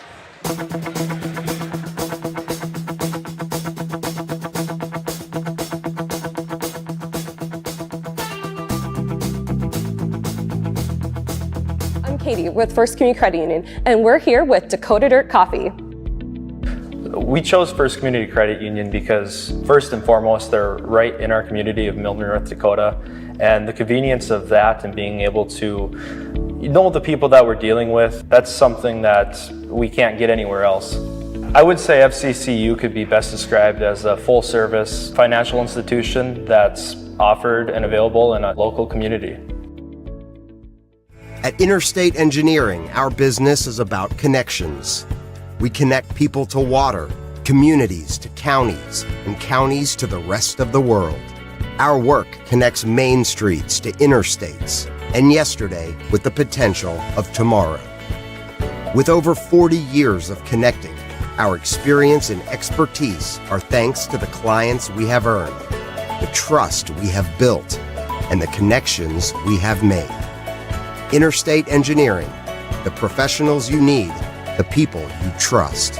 Katie with First Community Credit Union, and we're here with Dakota Dirt Coffee.
We chose First Community Credit Union because, first and foremost, they're right in our community of Milton, North Dakota, and the convenience of that and being able to know the people that we're dealing with, that's something that we can't get anywhere else. I would say FCCU could be best described as a full-service financial institution that's offered and available in a local community.
At Interstate Engineering, our business is about connections. We connect people to water, communities to counties, and counties to the rest of the world. Our work connects main streets to interstates, and yesterday with the potential of tomorrow. With over 40 years of connecting, our experience and expertise are thanks to the clients we have earned, the trust we have built, and the connections we have made. Interstate Engineering, the professionals you need, the people you trust.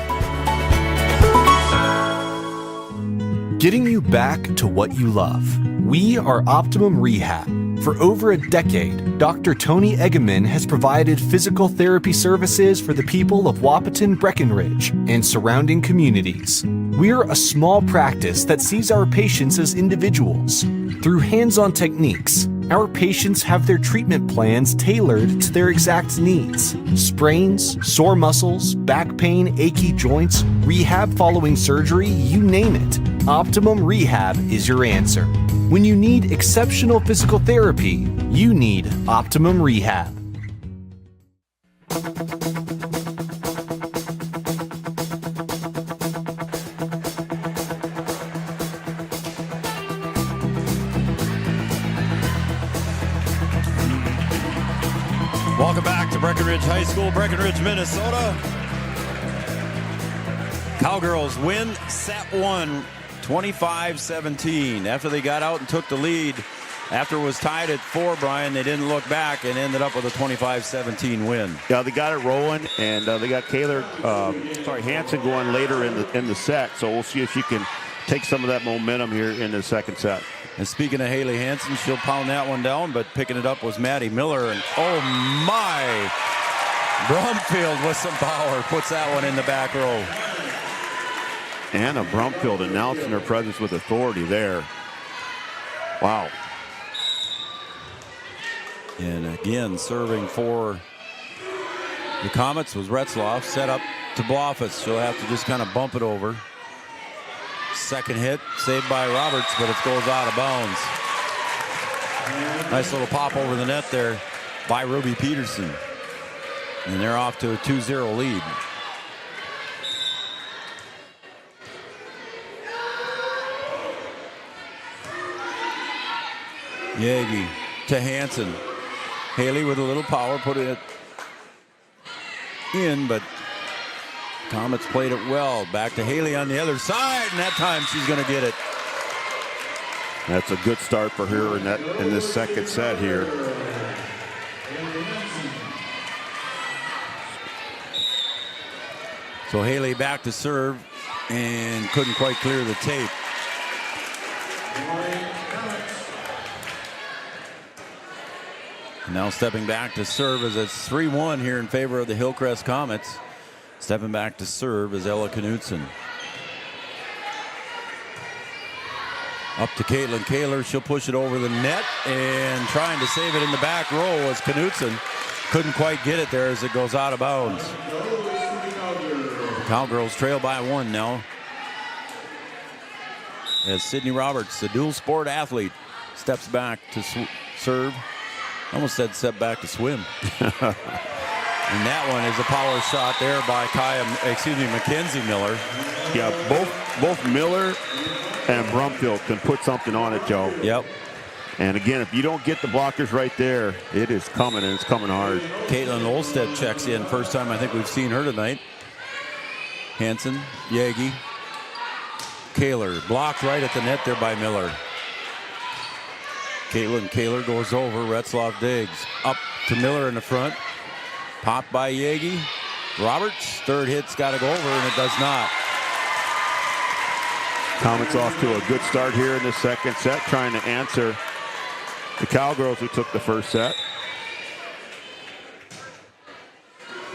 Getting you back to what you love. We are Optimum Rehab. For over a decade, Dr. Tony Eggeman has provided physical therapy services for the people of Wahpeton, Breckenridge, and surrounding communities. We're a small practice that sees our patients as individuals. Through hands-on techniques, our patients have their treatment plans tailored to their exact needs. Sprains, sore muscles, back pain, achy joints, rehab following surgery, you name it. Optimum Rehab is your answer. When you need exceptional physical therapy, you need Optimum Rehab.
Welcome back to Breckenridge High School, Breckenridge, Minnesota. Cowgirls win set one, 25-17. After they got out and took the lead, after it was tied at 4, Brian, they didn't look back and ended up with a 25-17 win.
Yeah, they got it rolling, and they got Hansen going later in the set. So we'll see if she can take some of that momentum here in the second set.
And speaking of Haley Hansen, she'll pound that one down, but picking it up was Maddie Miller. And oh my, Brumfield with some power puts that one in the back row.
Anna Brumfield announcing her presence with authority there. Wow.
And again, serving for the Comets was Retzloff, set up to Blofitz. She'll have to just kind of bump it over. Second hit, saved by Roberts, but it goes out of bounds. Nice little pop over the net there by Ruby Peterson. And they're off to a 2-0 lead. Yagi to Hansen. Haley with a little power, putting it in, but Comets played it well. Back to Haley on the other side, and that time she's going to get it.
That's a good start for her in this second set here.
So Haley back to serve and couldn't quite clear the tape. Now stepping back to serve as it's 3-1 here in favor of the Hillcrest Comets. Stepping back to serve is Ella Knutson. Up to Caitlin Kaler. She'll push it over the net and trying to save it in the back row was Knutson. Couldn't quite get it there as it goes out of bounds. The Cowgirls trail by 1 now. As Sydney Roberts, the dual sport athlete, steps back to serve. Almost said step back to swim. And that one is a power shot there by Mackenzie Miller.
Yeah, both Miller and Brumfield can put something on it, Joe.
Yep.
And again, if you don't get the blockers right there, it is coming, and it's coming hard.
Caitlin Olstead checks in. First time I think we've seen her tonight. Hansen, Yagi, Kaler. Blocked right at the net there by Miller. Caitlin Kaler goes over. Retzloff digs. Up to Miller in the front. Popped by Yagi. Roberts, third hit's got to go over, and it does not.
Comets off to a good start here in the second set, trying to answer the Cowgirls who took the first set.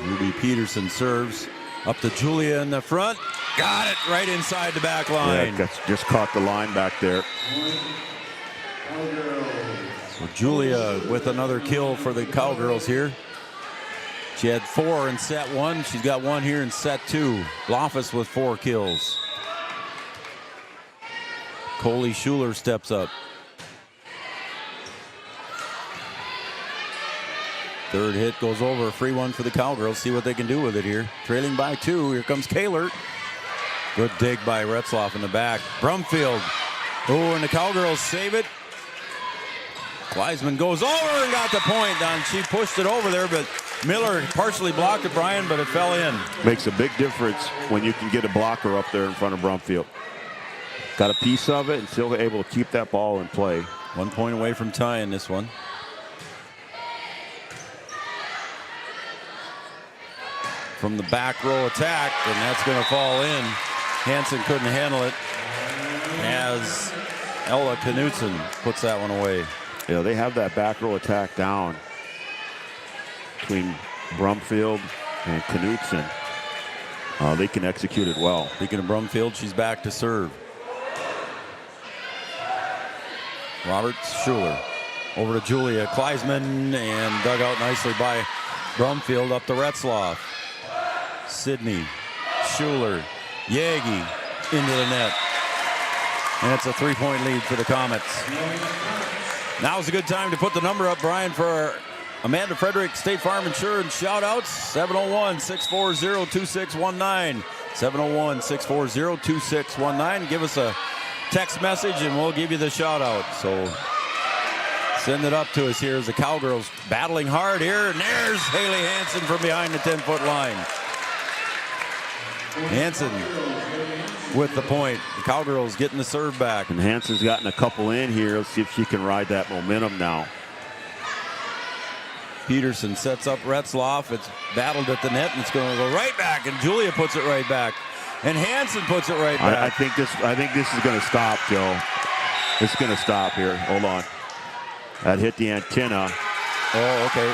Ruby Peterson serves. Up to Julia in the front. Got it right inside the back line.
Yeah, just caught the line back there.
So Julia with another kill for the Cowgirls here. She had 4 in set 1. She's got 1 here in set 2. Loftus with 4 kills. Coley Schuler steps up. Third hit goes over. Free one for the Cowgirls. See what they can do with it here. Trailing by 2. Here comes Kaler. Good dig by Retzloff in the back. Brumfield. Oh, and the Cowgirls save it. Kleisman goes over and got the point on. She pushed it over there, but Miller partially blocked it, Brian, but it fell in.
Makes a big difference when you can get a blocker up there in front of Brumfield. Got a piece of it and still able to keep that ball in play.
1 point away from tying this one. From the back row attack, and that's going to fall in. Hansen couldn't handle it as Ella Knudsen puts that one away.
Yeah, they have that back row attack down between Brumfield and Knudsen. They can execute it well.
Speaking of Brumfield, she's back to serve. Roberts, Schuler. Over to Julia Kleisman, and dug out nicely by Brumfield up to Retzloff. Sidney, Schuler, Yagi into the net. And it's a 3-point lead for the Comets. Now's a good time to put the number up, Brian, for Amanda Frederick, State Farm Insurance shout-outs. 701-640-2619. 701-640-2619. Give us a text message and we'll give you the shout-out. So send it up to us here as the Cowgirls battling hard here. And there's Haley Hansen from behind the 10-foot line. Hansen with the point. The Cowgirls getting the serve back.
And Hansen's gotten a couple in here. Let's see if she can ride that momentum now.
Peterson sets up Retzloff. It's battled at the net, and it's going to go right back. And Julia puts it right back. And Hansen puts it right back.
I think this is going to stop, Joe. It's going to stop here. Hold on. That hit the antenna.
Oh, okay.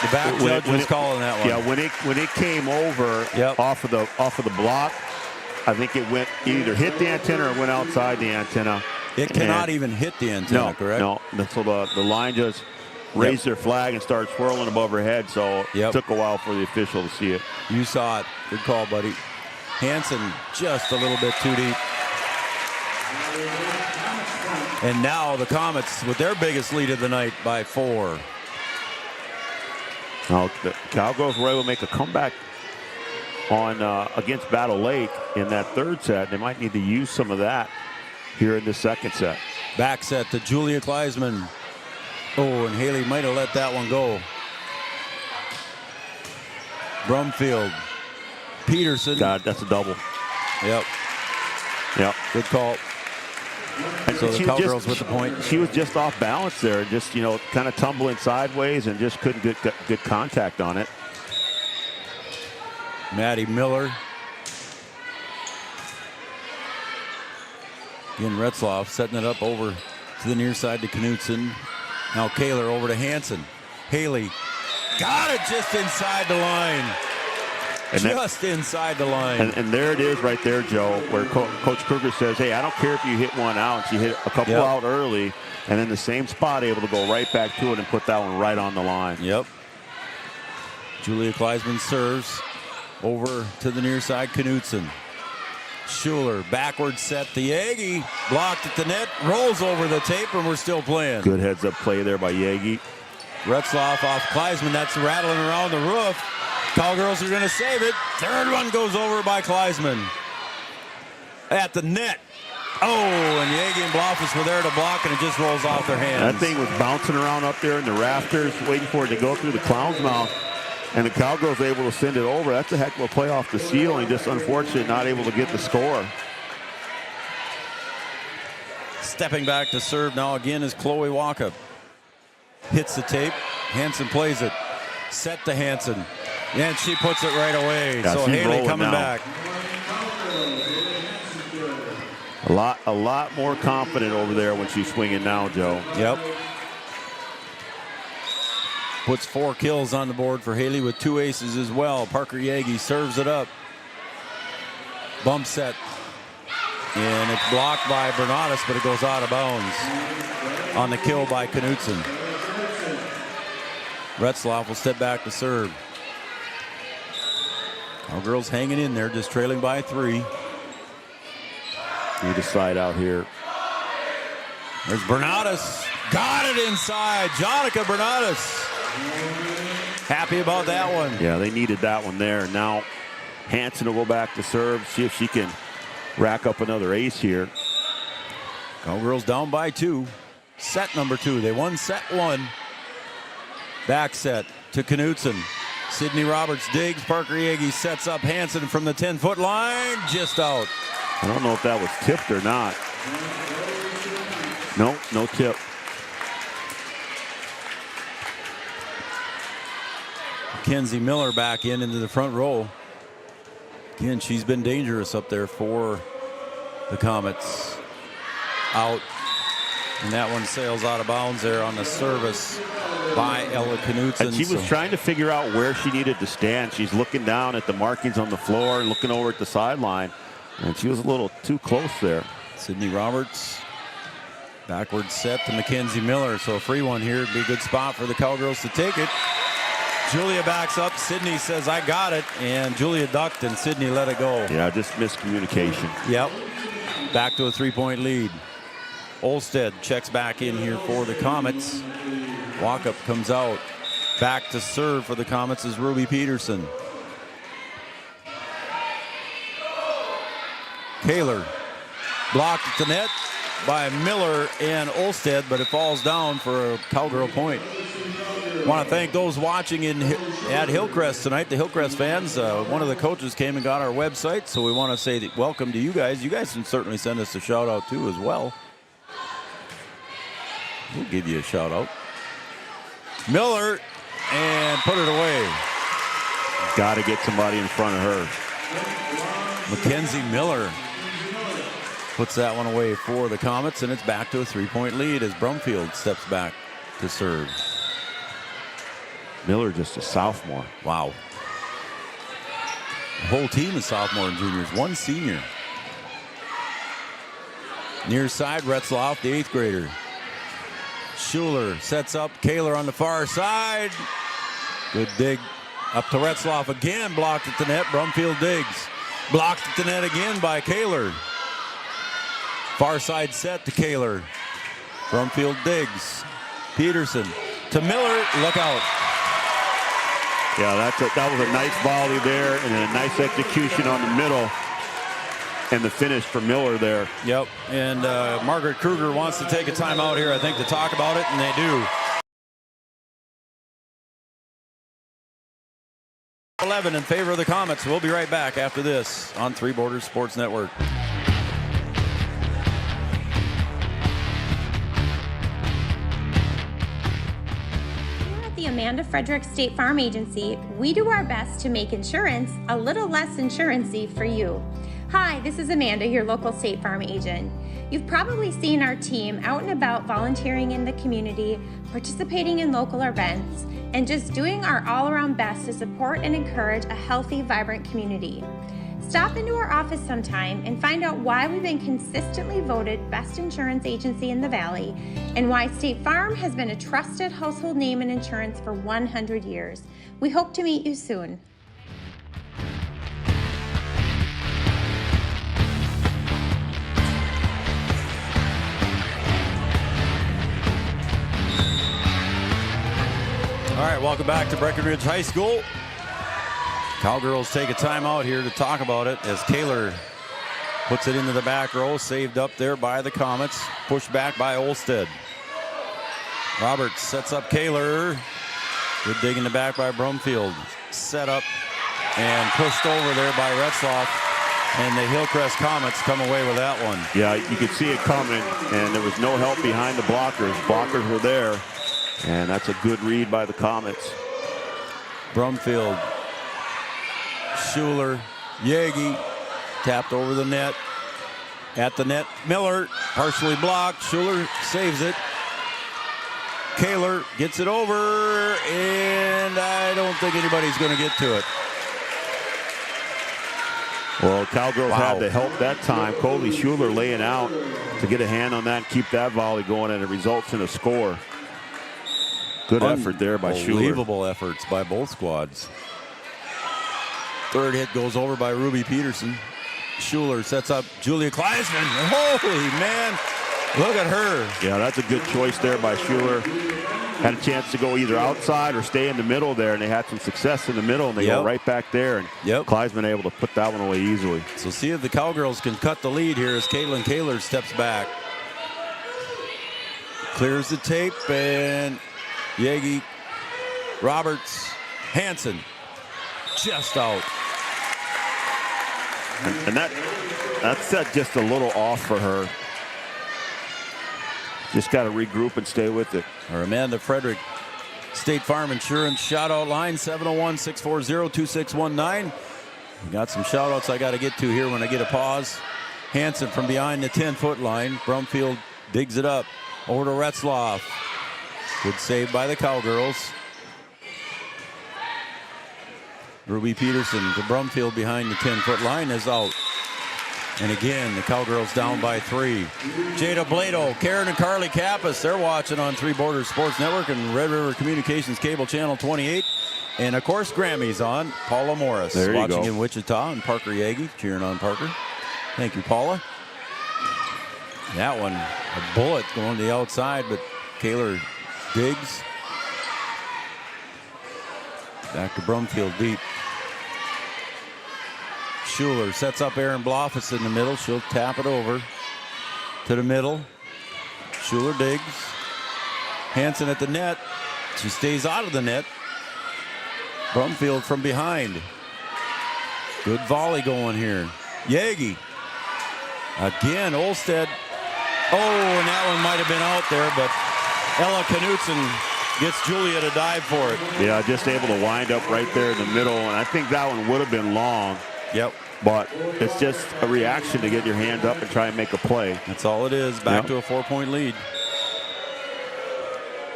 The back judge was calling that one.
Yeah, when it came over off of the block, I think it went either hit the antenna or went outside the antenna.
It cannot even hit the antenna, correct?
No. So the line just raised their flag and started swirling above her head. So it took a while for the official to see it.
You saw it. Good call, buddy. Hansen just a little bit too deep. And now the Comets with their biggest lead of the night by 4.
Now the Cowgirls were able to make a comeback on against Battle Lake in that third set. They might need to use some of that here in the second set.
Back set to Julia Kleisman. Oh, and Haley might have let that one go. Brumfield. Peterson.
God, that's a double.
Yep. Good call.
And
so the Cowgirls with the point.
She was just off balance there, just kind of tumbling sideways and just couldn't get good contact on it.
Maddie Miller. Again, Retzloff setting it up over to the near side to Knudsen. Now Kaler over to Hansen. Haley got it just inside the line. Inside the line.
And there it is right there, Joe, where Coach Kruger says, hey, I don't care if you hit one out. She hit a couple out early, and in the same spot, able to go right back to it and put that one right on the line.
Yep. Julia Kleisman serves over to the near side, Knudsen. Schuler, backward set to Yagi. Blocked at the net, rolls over the tape, and we're still playing.
Good heads-up play there by Yagi.
Retzloff off Kleisman. That's rattling around the roof. Cowgirls are going to save it. Third one goes over by Kleisman. At the net. Oh, and Yagi and Blofus were there to block, and it just rolls off their hands.
That thing was bouncing around up there in the rafters, waiting for it to go through the clown's mouth. And the Cowgirls able to send it over. That's a heck of a play off the ceiling. Just unfortunate not able to get the score.
Stepping back to serve now again is Chloe Walkup. Hits the tape. Hansen plays it. Set to Hansen. And she puts it right away.
Yeah,
so Haley coming back.
A lot more confident over there when she's swinging now, Joe.
Yep. puts 4 kills on the board for Haley with 2 aces as well. Parker Yagi serves it up. Bump set. And it's blocked by Bernatus, but it goes out of bounds on the kill by Knutson. Retzloff will step back to serve. Cowgirls hanging in there, just trailing by 3.
Need to slide out here.
There's Bernatus. Got it inside. Jonica Bernatus. Happy about that one.
Yeah, they needed that one there. Now Hansen will go back to serve, see if she can rack up another ace here.
Cowgirls down by 2. Set number 2. They won set 1. Back set to Knutson. Sydney Roberts digs. Parker Yagi sets up Hansen from the 10-foot line. Just out.
I don't know if that was tipped or not. No, no tip.
Mackenzie Miller back into the front row. Again, she's been dangerous up there for the Comets. Out. And that one sails out of bounds there on the service by Ella Knutson.
And she was trying to figure out where she needed to stand. She's looking down at the markings on the floor and looking over at the sideline. And she was a little too close there.
Sydney Roberts. Backward set to Mackenzie Miller. So a free one here would be a good spot for the Cowgirls to take it. Julia backs up. Sydney says, I got it. And Julia ducked and Sydney let it go.
Yeah, just miscommunication.
Yep. Back to a 3-point lead. Olsted checks back in here for the Comets. Walkup comes out. Back to serve for the Comets is Ruby Peterson. Kaler blocked at the net by Miller and Olsted, but it falls down for a Cowgirl point. Want to thank those watching at Hillcrest tonight, the Hillcrest fans. One of the coaches came and got our website, so we want to say welcome to you guys. You guys can certainly send us a shout out too as well. We'll give you a shout out. Miller and put it away.
Got to get somebody in front of her.
Mackenzie Miller puts that one away for the Comets, and it's back to a 3-point lead as Brumfield steps back to serve.
Miller just a sophomore.
Wow. The whole team is sophomore and juniors, 1 senior. Near side, Retzloff, the 8th grader. Schuler sets up Kaler on the far side. Good dig up to Retzloff again, blocked at the net. Brumfield digs. Blocked at the net again by Kaler. Far side set to Kaler. Brumfield digs. Peterson to Miller. Look out.
Yeah, that was a nice volley there and a nice execution on the middle. And the finish for Miller there.
Yep, and Margaret Kruger wants to take a timeout here, I think, to talk about it, and they do. 11 in favor of the Comets. We'll be right back after this on Three Borders Sports Network.
The Amanda Frederick State Farm Agency, we do our best to make insurance a little less insurance-y for you. Hi, this is Amanda, your local State Farm agent. You've probably seen our team out and about volunteering in the community, participating in local events, and just doing our all-around best to support and encourage a healthy, vibrant community. Stop into our office sometime and find out why we've been consistently voted best insurance agency in the Valley and why State Farm has been a trusted household name in insurance for 100 years. We hope to meet you soon.
All right, welcome back to Breckenridge High School. Cowgirls take a timeout here to talk about it as Kaler puts it into the back row, saved up there by the Comets, pushed back by Olsted. Roberts sets up Kaler. Good dig in the back by Brumfield. Set up and pushed over there by Retzloff. And the Hillcrest Comets come away with that one.
Yeah, you could see it coming, and there was no help behind the blockers. Blockers were there, and that's a good read by the Comets.
Brumfield. Schuler, Yagi, tapped over the net. At the net, Miller, partially blocked. Schuler saves it. Kaler gets it over, and I don't think anybody's going to get to it.
Well, Cowgirls had the help that time. Coley Schuler laying out to get a hand on that and keep that volley going, and it results in a score. Good effort there by Schuler.
Unbelievable efforts by both squads. Third hit goes over by Ruby Peterson. Schuler sets up Julia Kleisman. Holy man, look at her.
Yeah, that's a good choice there by Schuler. Had a chance to go either outside or stay in the middle there, and they had some success in the middle, and they go right back there, and Kleisman able to put that one away easily.
So see if the Cowgirls can cut the lead here as Caitlin Kaler steps back. Clears the tape, and Yegi, Roberts, Hansen, just out.
And that set just a little off for her. Just got to regroup and stay with it.
Or Amanda Frederick, State Farm Insurance shout-out line, 701-640-2619. We got some shout-outs I got to get to here when I get a pause. Hansen from behind the 10-foot line. Brumfield digs it up. Over to Retzloff. Good save by the Cowgirls. Ruby Peterson to Brumfield behind the 10-foot line is out. And again, the Cowgirls down by 3. Jada Blado, Karen and Carly Kappas, they're watching on Three Borders Sports Network and Red River Communications Cable Channel 28. And of course, Grammy's on. Paula Morris watching in Wichita, and Parker Yagi cheering on Parker. Thank you, Paula. That one, a bullet going to the outside, but Kaler digs. Back to Brumfield deep. Schuler sets up Aaron Blofus in the middle. She'll tap it over to the middle. Schuler digs. Hansen at the net. She stays out of the net. Brumfield from behind. Good volley going here. Yagi. Again, Olstead. Oh, and that one might have been out there, but Ella Knutson gets Julia to dive for it.
Yeah, just able to wind up right there in the middle, and I think that one would have been long.
Yep.
But it's just a reaction to get your hand up and try and make a play.
That's all it is. Back to a 4-point lead.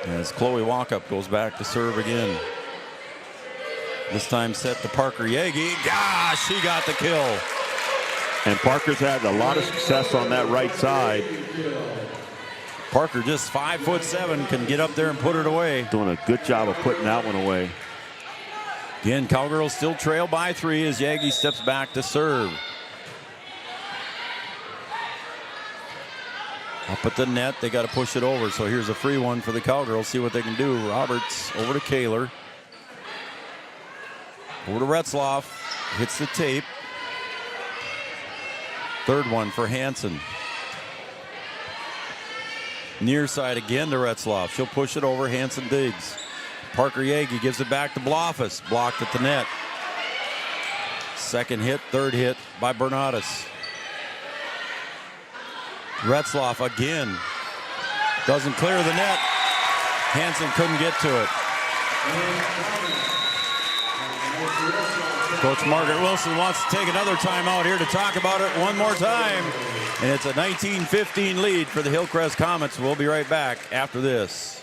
As Chloe Walkup goes back to serve again. This time set to Parker Yagi. Gosh, she got the kill.
And Parker's had a lot of success on that right side.
Parker, just 5'7", can get up there and put it away.
Doing a good job of putting that one away.
Again, Cowgirls still trail by 3 as Yagi steps back to serve. Up at the net, they got to push it over. So here's a free one for the Cowgirls. See what they can do. Roberts over to Kaler. Over to Retzloff. Hits the tape. Third one for Hansen. Near side again to Retzloff. She'll push it over. Hansen digs. Parker Yagi gives it back to Blofus. Blocked at the net. Second hit, third hit by Bernatus. Retzloff again. Doesn't clear the net. Hansen couldn't get to it. Coach Margaret Wilson wants to take another timeout here to talk about it one more time. And it's a 19-15 lead for the Hillcrest Comets. We'll be right back after this.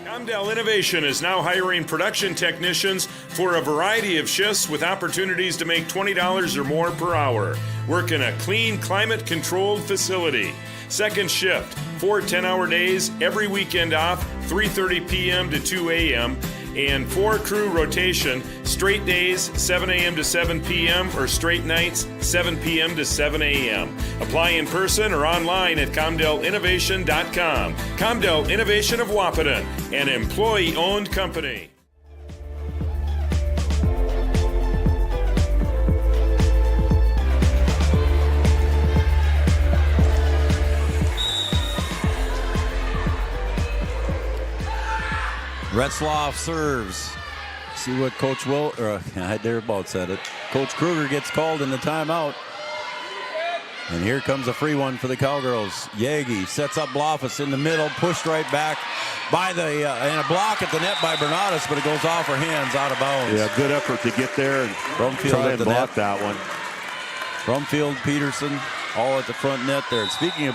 Comdell Innovation is now hiring production technicians for a variety of shifts with opportunities to make $20 or more per hour. Work in a clean, climate-controlled facility. Second shift, 4 10-hour days, every weekend off, 3:30 p.m. to 2 a.m., and 4 crew rotation, straight days, 7 a.m. to 7 p.m., or straight nights, 7 p.m. to 7 a.m. Apply in person or online at ComdellInnovation.com. Comdell Innovation of Wahpeton, an employee-owned company.
Retzloff serves. See what Coach I dare about said it. Coach Kruger gets called in the timeout. And here comes a free one for the Cowgirls. Yagi sets up Blofus in the middle, pushed right back by and a block at the net by Bernatus, but it goes off her hands, out of bounds.
Yeah, good effort to get there and
Brumfield
try
at
and
the
block
net.
that one.
Brumfield, Peterson, all at the front net there. Speaking of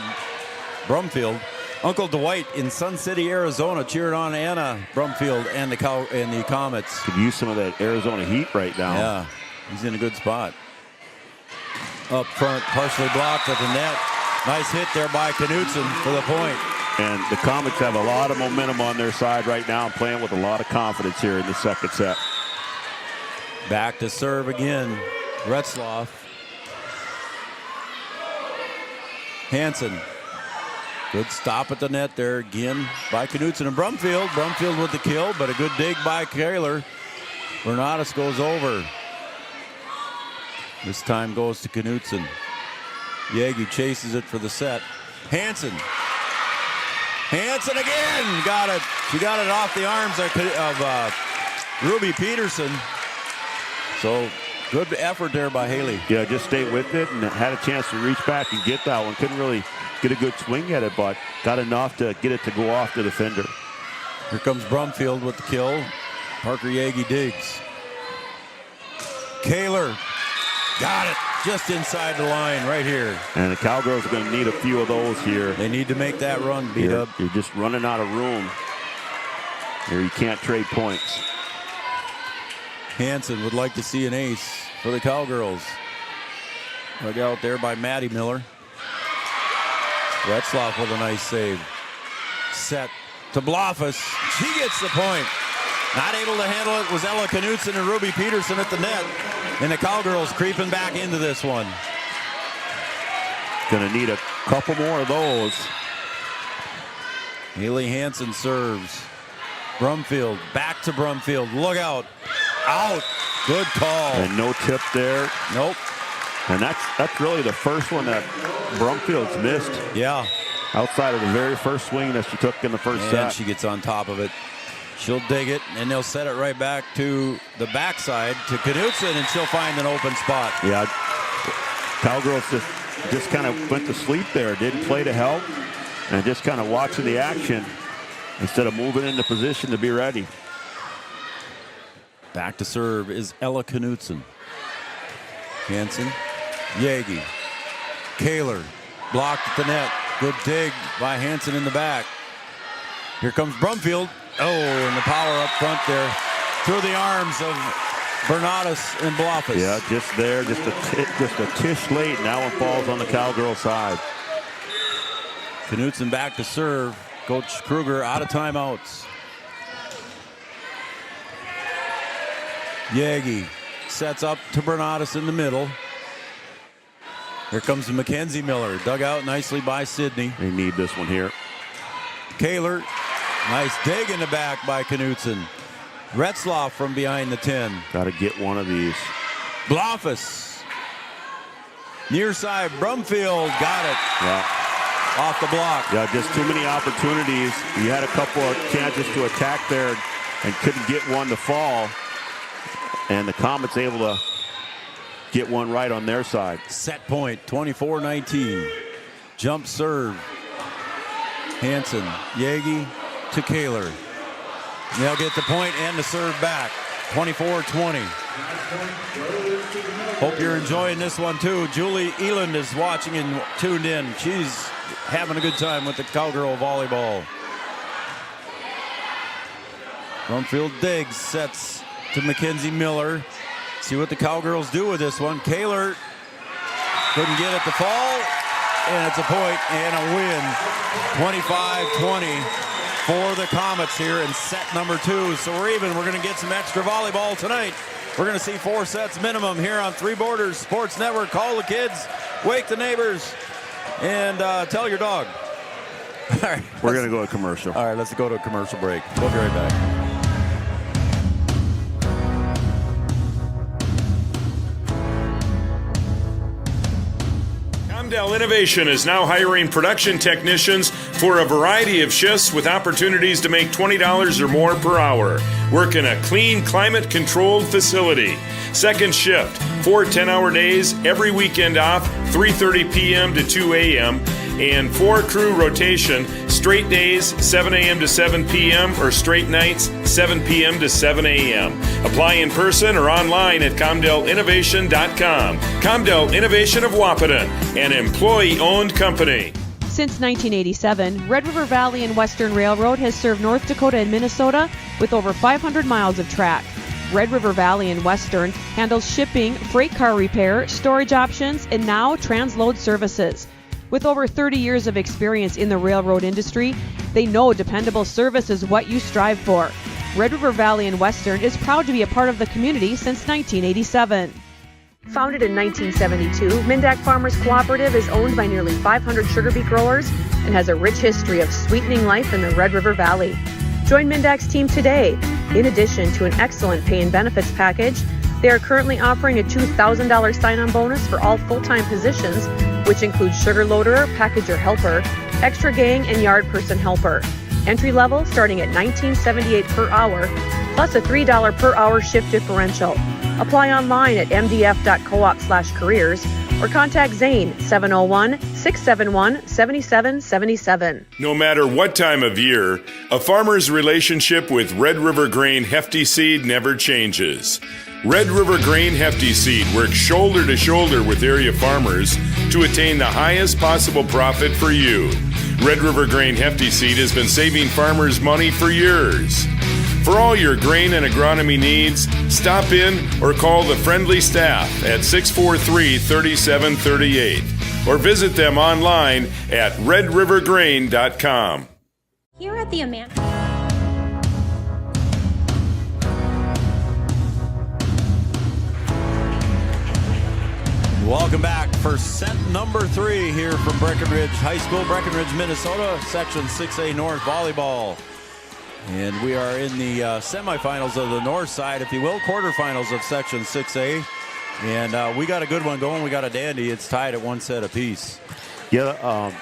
Brumfield, Uncle Dwight in Sun City, Arizona, cheering on Anna Brumfield and the Comets.
Could use some of that Arizona heat right now.
Yeah, he's in a good spot. Up front, partially blocked at the net. Nice hit there by Knutson for the point.
And the Comets have a lot of momentum on their side right now and playing with a lot of confidence here in the second set.
Back to serve again, Retzloff. Hansen. Good stop at the net there again by Knutson and Brumfield. Brumfield with the kill, but a good dig by Kaler. Bernatus goes over. This time goes to Knutson. Yagi chases it for the set. Hansen. Hansen again. Got it. She got it off the arms of Ruby Peterson. So good effort there by Haley.
Yeah, just stayed with it and had a chance to reach back and get that one. Couldn't really get a good swing at it, but got enough to get it to go off the defender.
Here comes Brumfield with the kill. Parker Yagi digs. Kaler got it just inside the line right here.
And the Cowgirls are going to need a few of those here.
They need to make that run, B-Dub.
You're just running out of room. Here you can't trade points.
Hansen would like to see an ace for the Cowgirls. Look out there by Maddie Miller. Retzloff with a nice save. Set to Blofus. She gets the point. Not able to handle it was Ella Knutson and Ruby Peterson at the net. And the Cowgirls creeping back into this one.
Gonna need a couple more of those.
Haley Hansen serves. Brumfield, back to Brumfield. Look out. Out. Good call.
And no tip there.
Nope.
And that's really the first one that Brumfield's missed.
Yeah.
Outside of the very first swing that she took in the first set.
And she gets on top of it. She'll dig it, and they'll set it right back to the backside to Knutson, and she'll find an open spot.
Yeah. Cowgirls just kind of went to sleep there. Didn't play to help. And just kind of watching the action instead of moving into position to be ready.
Back to serve is Ella Knutson. Hansen. Yagi. Kaler. Blocked at the net. Good dig by Hansen in the back. Here comes Brumfield. Oh, and the power up front there. Through the arms of Bernatus and Blofus.
Yeah, just there. Just a tish late. Now it falls on the Cowgirl side.
Knutson back to serve. Coach Kruger out of timeouts. Yagi sets up to Bernatus in the middle. Here comes Mackenzie Miller. Dug out nicely by Sidney.
They need this one here.
Kaler. Nice dig in the back by Knutson. Retzloff from behind the 10.
Got to get one of these.
Blofus. Near side, Brumfield got it.
Yeah.
Off the block.
Yeah, just too many opportunities. You had a couple of chances to attack there and couldn't get one to fall. And the Comets able to get one right on their side.
Set point, 24-19. Jump serve. Hansen, Yagi to Kaler. They'll get the point and the serve back. 24-20. Hope you're enjoying this one too. Julie Eland is watching and tuned in. She's having a good time with the Cowgirl volleyball. Brumfield digs, sets to Mackenzie Miller. See what the Cowgirls do with this one. Kaler couldn't get it to fall, and it's a point and a win. 25-20 for the Comets here in set number 2. So we're even. We're going to get some extra volleyball tonight. We're going to see 4 sets minimum here on Three Borders Sports Network. Call the kids, wake the neighbors, and tell your dog. All right,
we're going to go to commercial.
All right, let's go to a commercial break. We'll be right back.
Dell Innovation is now hiring production technicians for a variety of shifts with opportunities to make $20 or more per hour. Work in a clean, climate-controlled facility. Second shift, 4 10-hour days, every weekend off, 3:30 p.m. to 2 a.m., and 4 crew rotation Straight days, 7 a.m. to 7 p.m., or straight nights, 7 p.m. to 7 a.m. Apply in person or online at ComdelInnovation.com. Comdel Innovation of Wahpeton, an employee-owned company.
Since 1987, Red River Valley and Western Railroad has served North Dakota and Minnesota with over 500 miles of track. Red River Valley and Western handles shipping, freight car repair, storage options, and now transload services. With over 30 years of experience in the railroad industry, they know dependable service is what you strive for. Red River Valley and Western is proud to be a part of the community since 1987. Founded in 1972, Mindak Farmers Cooperative is owned by nearly 500 sugar beet growers and has a rich history of sweetening life in the Red River Valley. Join Mindak's team today. In addition to an excellent pay and benefits package, they are currently offering a $2,000 sign-on bonus for all full-time positions, which includes sugar loader, packager helper, extra gang, and yard person helper. Entry level starting at $19.78 per hour, plus a $3 per hour shift differential. Apply online at mdf.coop/careers or contact Zane 701-671-7777.
No matter what time of year, a farmer's relationship with Red River Grain Hefty Seed never changes. Red River Grain Hefty Seed works shoulder to shoulder with area farmers to attain the highest possible profit for you. Red River Grain Hefty Seed has been saving farmers money for years. For all your grain and agronomy needs, stop in or call the friendly staff at 643-3738 or visit them online at redrivergrain.com.
Here at the Amanda.
Welcome back for set number 3 here from Breckenridge High School, Breckenridge, Minnesota, Section 6A North Volleyball. And we are in the semifinals of the north side, if you will, quarterfinals of Section 6A. And we got a good one going. We got a dandy. It's tied at 1 set apiece.
Yeah,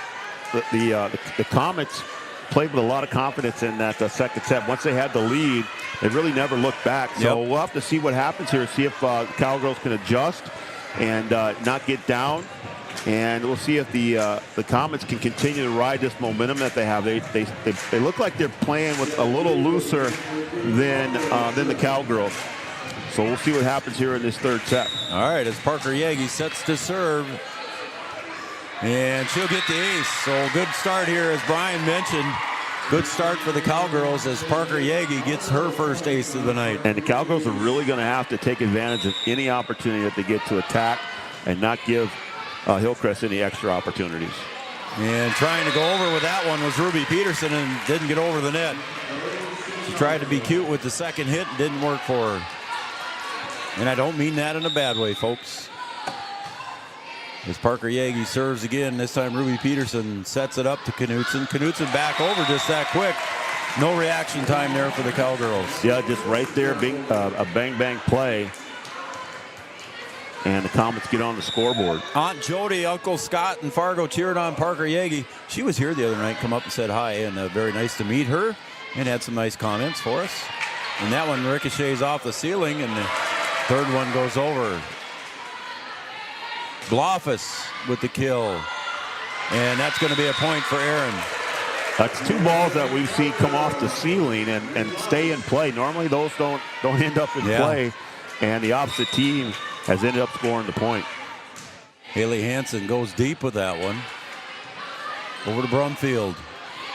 the Comets played with a lot of confidence in that second set. Once they had the lead, they really never looked back. So we'll have to see what happens here, see if Cowgirls can adjust and not get down. And we'll see if the Comets can continue to ride this momentum that they have. They look like they're playing with a little looser than the Cowgirls. So we'll see what happens here in this third set.
All right, as Parker Yagi sets to serve. And she'll get the ace. So good start here, as Brian mentioned. Good start for the Cowgirls as Parker Yagi gets her first ace of the night.
And the Cowgirls are really going to have to take advantage of any opportunity that they get to attack and not give Hillcrest any extra opportunities.
And trying to go over with that one was Ruby Peterson and didn't get over the net. She tried to be cute with the second hit and didn't work for her. And I don't mean that in a bad way, folks. As Parker Yagi serves again, this time Ruby Peterson sets it up to Knutson. Knutson back over just that quick. No reaction time there for the Cowgirls.
Yeah, just right there, a bang-bang play. And the Comets get on the scoreboard.
Aunt Jody, Uncle Scott, and Fargo cheered on Parker Yagi. She was here the other night, come up and said hi, and very nice to meet her, and had some nice comments for us. And that one ricochets off the ceiling, and the third one goes over. Bloffus with the kill. And that's going to be a point for Aaron.
That's 2 balls that we've seen come off the ceiling and stay in play. Normally those don't end up in play. And the opposite team has ended up scoring the point.
Haley Hansen goes deep with that one. Over to Brumfield.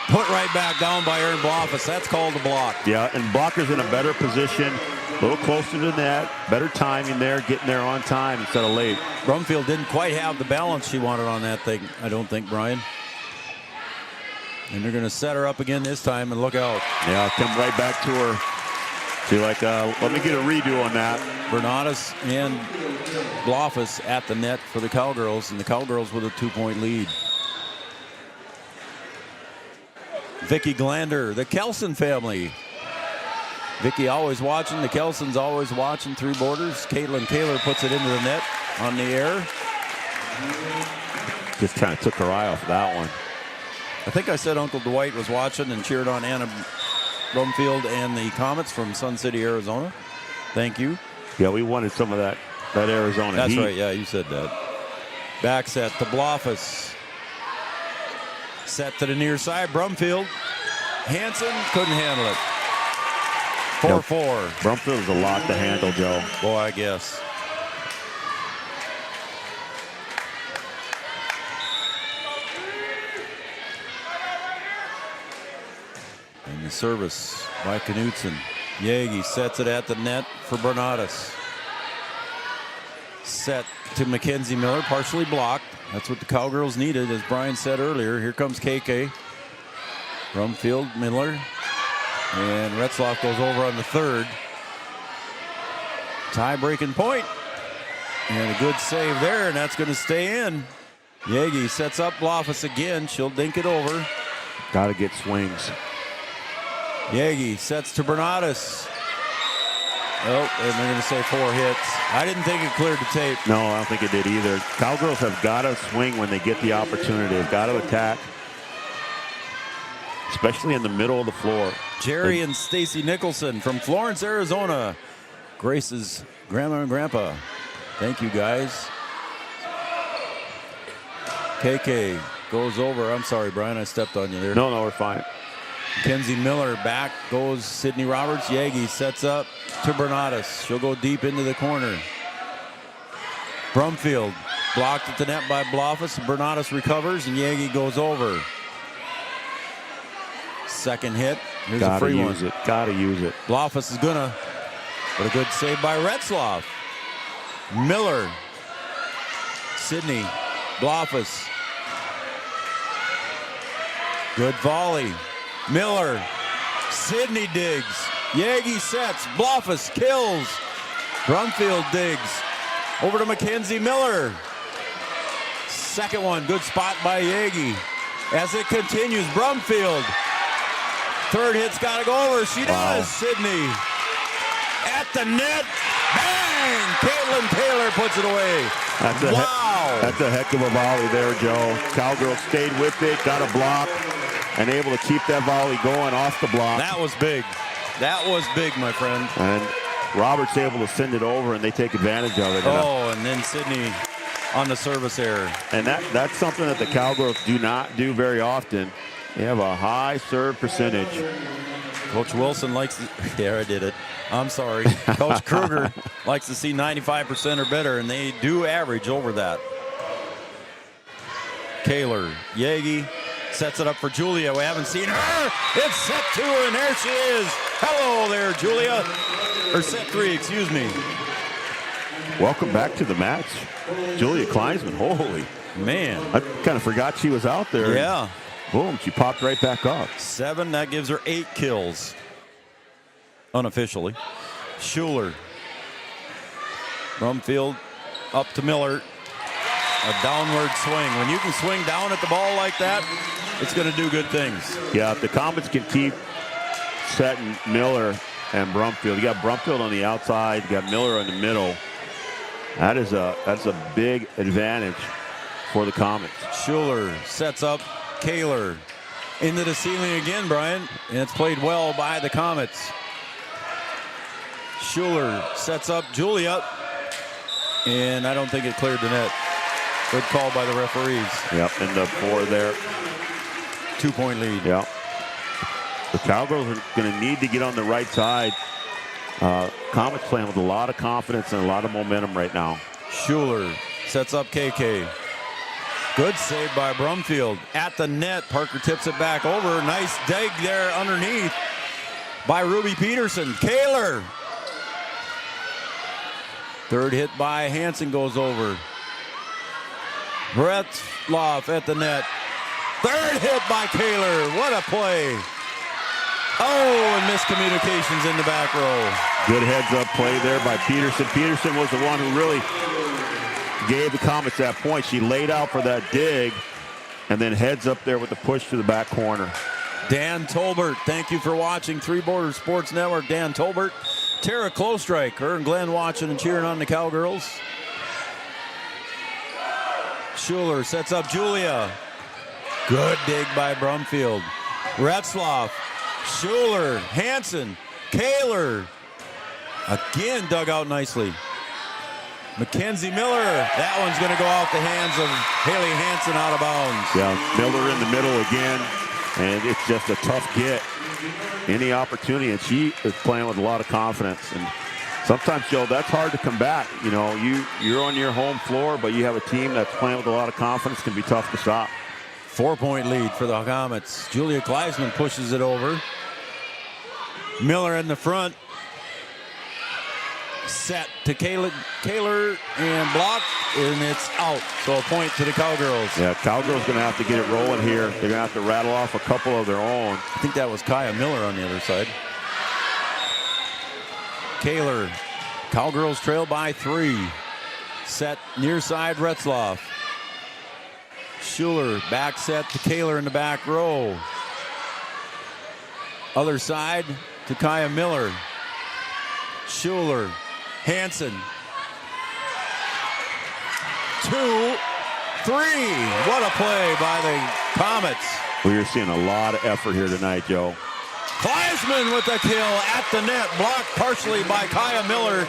Put right back down by Aaron Bloffus. That's called a block.
Yeah, and Blocker's in a better position. A little closer to the net. Better timing there, getting there on time instead of late.
Brumfield didn't quite have the balance she wanted on that thing, I don't think, Brian. And they're going to set her up again this time, and look out.
Yeah, come right back to her. She's like, let me get a redo on that.
Bernadas and Bloffus at the net for the Cowgirls, and the Cowgirls with a 2-point lead. Vicky Glander, the Kelson family. Vicky always watching, the Kelsons always watching through borders. Caitlin Kaler puts it into the net on the air.
Just kind of took her eye off that one.
I think I said Uncle Dwight was watching and cheered on Anna Brumfield and the Comets from Sun City, Arizona. Thank you.
Yeah, we wanted some of that Arizona
That's
heat.
right, yeah, you said that. Back set to Bloffus. Set to the near side, Brumfield. Hanson couldn't handle it. 4-4.
Brumfield is a lot to handle, Joe.
Boy, I guess. And the service by Knutson. Yagi sets it at the net for Bernatus. Set to Mackenzie Miller, partially blocked. That's what the Cowgirls needed, as Brian said earlier. Here comes KK. Brumfield, Miller. And Retzloff goes over on the third. Tie-breaking point. And a good save there, and that's going to stay in. Yagi sets up Blofus again. She'll dink it over.
Got to get swings.
Yagi sets to Bernatus. Oh, and they're going to say 4 hits. I didn't think it cleared the tape.
No, I don't think it did either. Cowgirls have got to swing when they get the opportunity. They've got to attack, especially in the middle of the floor.
Jerry and Stacy Nicholson from Florence, Arizona. Grace's grandma and grandpa. Thank you, guys. KK goes over. I'm sorry, Brian, I stepped on you there.
No, we're fine.
Mackenzie Miller back goes Sydney Roberts. Yagi sets up to Bernatus. She'll go deep into the corner. Brumfield blocked at the net by Blofus. Bernatus recovers and Yagi goes over. Second hit. Here's a free one.
Gotta use it.
Blofus is gonna. But a good save by Retzloff. Miller. Sydney. Blofus. Good volley. Miller. Sydney digs. Yagi sets. Blofus kills. Brumfield digs. Over to Mackenzie Miller. Second one. Good spot by Yagi. As it continues, Brumfield. Third hit's got to go over. She does. Sydney. At the net. Bang! Caitlin Taylor puts it away.
That's a heck of a volley there, Joe. Cowgirls stayed with it, got a block, and able to keep that volley going off the block.
That was big. That was big, my friend.
And Roberts able to send it over, and they take advantage of it.
Oh, and then Sydney on the service error.
And that's something that the Cowgirls do not do very often. They have a high serve percentage.
Coach Wilson likes to, yeah, I did it. I'm sorry. Coach Kruger likes to see 95% or better, and they do average over that. Kaler, Yagi sets it up for Julia. We haven't seen her. It's set 2, and there she is. Hello there, Julia. Or set 3, excuse me.
Welcome back to the match, Julia Kleinsman. Holy
man.
I kind of forgot she was out there.
Yeah.
Boom, she popped right back up.
7, that gives her 8 kills. Unofficially. Schuler. Brumfield up to Miller. A downward swing. When you can swing down at the ball like that, it's going to do good things.
Yeah, if the Comets can keep setting Miller and Brumfield. You got Brumfield on the outside, you got Miller in the middle. That's a big advantage for the Comets.
Schuler sets up Kaler into the ceiling again, Brian, and it's played well by the Comets. Schuler sets up Julia, and I don't think it cleared the net. Good call by the referees.
Yep, and the 4 there.
2-point lead.
Yep. The Cowgirls are going to need to get on the right side. Comets playing with a lot of confidence and a lot of momentum right now.
Schuler sets up KK. Good save by Brumfield. At the net, Parker tips it back over. Nice dig there underneath by Ruby Peterson. Kaler. Third hit by Hanson goes over. Bretzloff at the net. Third hit by Kaler. What a play. Oh, and miscommunications in the back row.
Good heads-up play there by Peterson. Peterson was the one who really gave the Comets that point. She laid out for that dig and then heads up there with the push to the back corner.
Dan Tolbert, thank you for watching Three Borders Sports Network. Dan Tolbert, Tara Clostrike, her and Glenn watching and cheering on the Cowgirls. Schuler sets up Julia. Good dig by Brumfield. Retzloff, Schuler, Hanson, Kaler. Again dug out nicely. Mackenzie Miller. That one's going to go off the hands of Haley Hansen out of bounds.
Yeah, Miller in the middle again, and it's just a tough get. Any opportunity, and she is playing with a lot of confidence. And sometimes, Joe, that's hard to combat. You know, you're on your home floor, but you have a team that's playing with a lot of confidence. Can be tough to stop.
4-point lead for the Comets. Julia Kleisman pushes it over. Miller in the front. Set to Kaler and blocked, and it's out. So a point to the Cowgirls.
Yeah, Cowgirls going to have to get it rolling here. They're going to have to rattle off a couple of their own.
I think that was Kaya Miller on the other side. Kaler. Cowgirls trail by 3. Set near side, Retzloff. Schuler back set to Kaler in the back row. Other side to Kaya Miller. Schuler. Hansen. 2, 3. What a play by the Comets.
We are seeing a lot of effort here tonight, Joe.
Kleisman with the kill at the net. Blocked partially by Kaya Miller,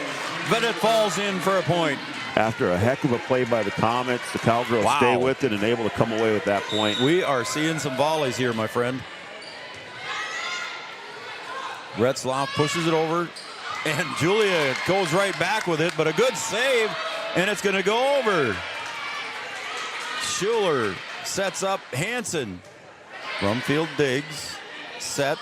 but it falls in for a point.
After a heck of a play by the Comets, the Cowgirls stay with it and able to come away with that point.
We are seeing some volleys here, my friend. Retzloff pushes it over, and Julia goes right back with it, but a good save, and it's going to go over. Schuler sets up Hansen. Brumfield digs, set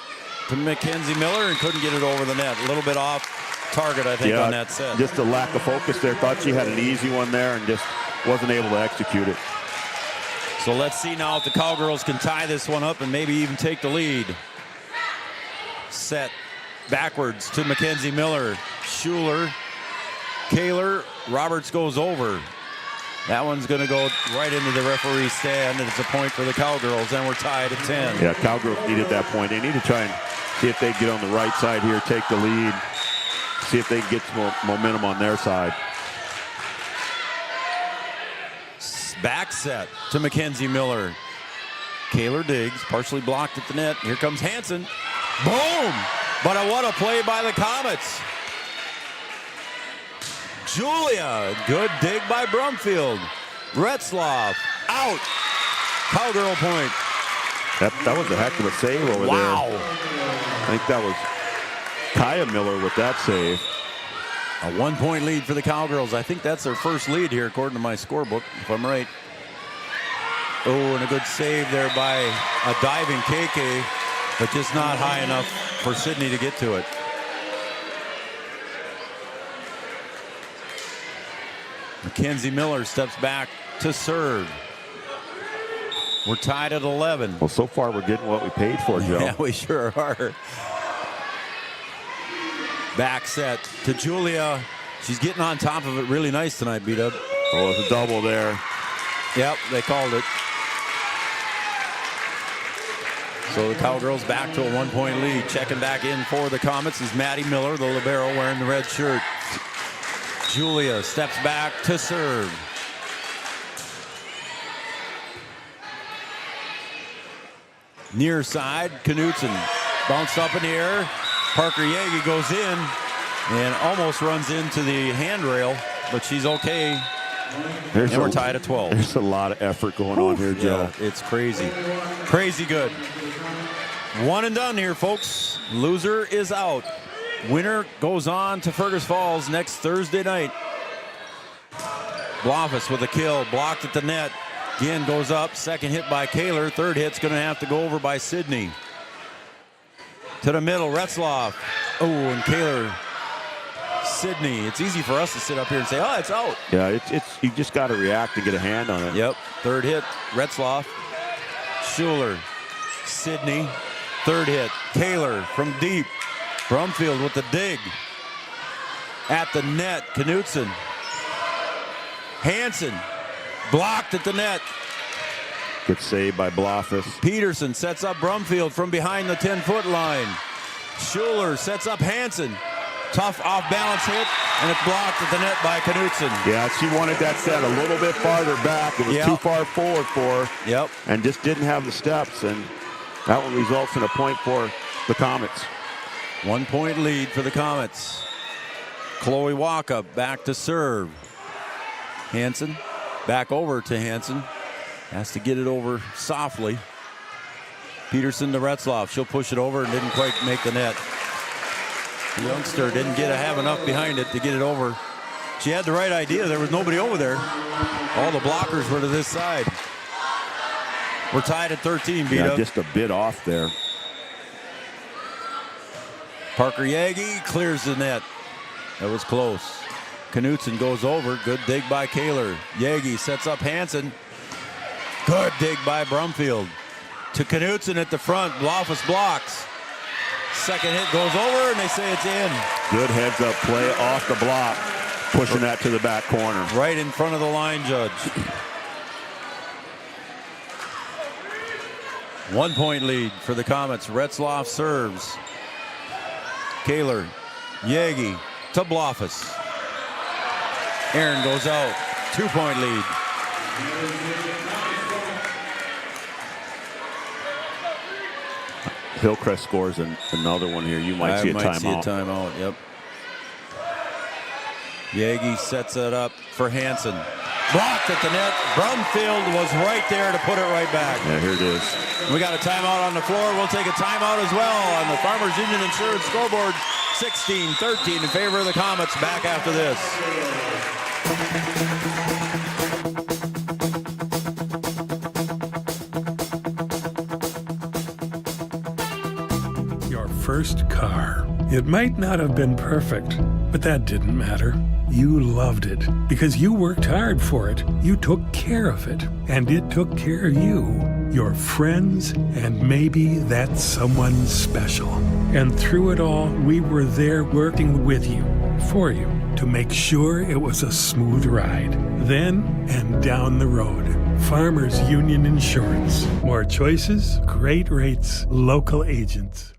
to Mackenzie Miller, and couldn't get it over the net. A little bit off target, I think, on that set.
Just a lack of focus there. Thought she had an easy one there and just wasn't able to execute it.
So let's see now if the Cowgirls can tie this one up and maybe even take the lead. Set backwards to Mackenzie Miller. Schuler, Kaler, Roberts goes over. That one's going to go right into the referee's stand, and it's a point for the Cowgirls, and we're tied at 10.
Yeah, Cowgirls needed that point. They need to try and see if they get on the right side here, take the lead, see if they can get some momentum on their side.
Back set to Mackenzie Miller. Kaler digs, partially blocked at the net. Here comes Hansen. Boom! But what a play by the Comets. Julia, good dig by Brumfield. Retzloff, out. Cowgirl point.
That was a heck of a save over there.
Wow.
I think that was Kaya Miller with that save.
A 1-point lead for the Cowgirls. I think that's their first lead here, according to my scorebook, if I'm right. Oh, and a good save there by a diving KK, but just not high enough for Sydney to get to it. Mackenzie Miller steps back to serve. We're tied at 11.
Well, so far we're getting what we paid for, Joe.
Yeah, we sure are. Back set to Julia. She's getting on top of it really nice tonight, B-Dub.
Oh, it's a double there.
Yep, they called it. So the Cowgirls back to a 1-point lead. Checking back in for the Comets is Maddie Miller, the libero, wearing the red shirt. Julia steps back to serve. Near side, Knutson bounced up in the air. Parker Yagi goes in and almost runs into the handrail, but she's okay. And we're tied at 12.
There's a lot of effort going on here, Joe.
Yeah, it's crazy. Crazy good. One and done here, folks. Loser is out. Winner goes on to Fergus Falls next Thursday night. Blofus with a kill, blocked at the net. Again goes up, second hit by Kaler. Third hit's going to have to go over by Sydney. To the middle, Retzloff. Oh, and Kaler. Sydney. It's easy for us to sit up here and say, oh, it's out.
Yeah, it's you just got to react and get a hand on it.
Yep. Third hit, Retzloff. Schuler. Sydney. Third hit, Kaler from deep. Brumfield with the dig. At the net, Knutson. Hansen. Blocked at the net.
Good save by Blofus.
Peterson sets up Brumfield from behind the 10-foot line. Schuler sets up Hansen. Tough off-balance hit, and it's blocked at the net by Knutson.
Yeah, she wanted that set a little bit farther back. It was too far forward for her.
Yep.
And just didn't have the steps, and that one results in a point for the Comets.
1-point lead for the Comets. Chloe Walkup back to serve. Hansen, back over to Hansen. Has to get it over softly. Peterson to Retzloff. She'll push it over and didn't quite make the net. The youngster didn't have enough behind it to get it over. She had the right idea. There was nobody over there. All the blockers were to this side. We're tied at 13, Vita.
Just a bit off there.
Parker Yagi clears the net. That was close. Knutson goes over. Good dig by Kaler. Yagi sets up Hansen. Good dig by Brumfield. To Knutson at the front. Blofus blocks. Second hit goes over, and they say it's in.
Good heads-up play off the block. Pushing that to the back corner.
Right in front of the line judge. 1 point lead for the Comets. Retzloff serves. Kaler, Yagi to Blofus. Aaron goes out. 2 point lead.
Hillcrest scores another one here. You might see a timeout.
Yep. Yagi sets it up for Hansen. Blocked at the net. Brumfield was right there to put it right back.
Yeah, here it is.
We got a timeout on the floor. We'll take a timeout as well on the Farmers Union Insurance scoreboard. 16-13 in favor of the Comets. Back after this.
Your first car. It might not have been perfect, but that didn't matter. You loved it because you worked hard for it. You took care of it, and it took care of you, your friends, and maybe that someone special. And through it all, we were there working with you, for you, to make sure it was a smooth ride. Then and down the road. Farmers Union Insurance. More choices, great rates, local agents.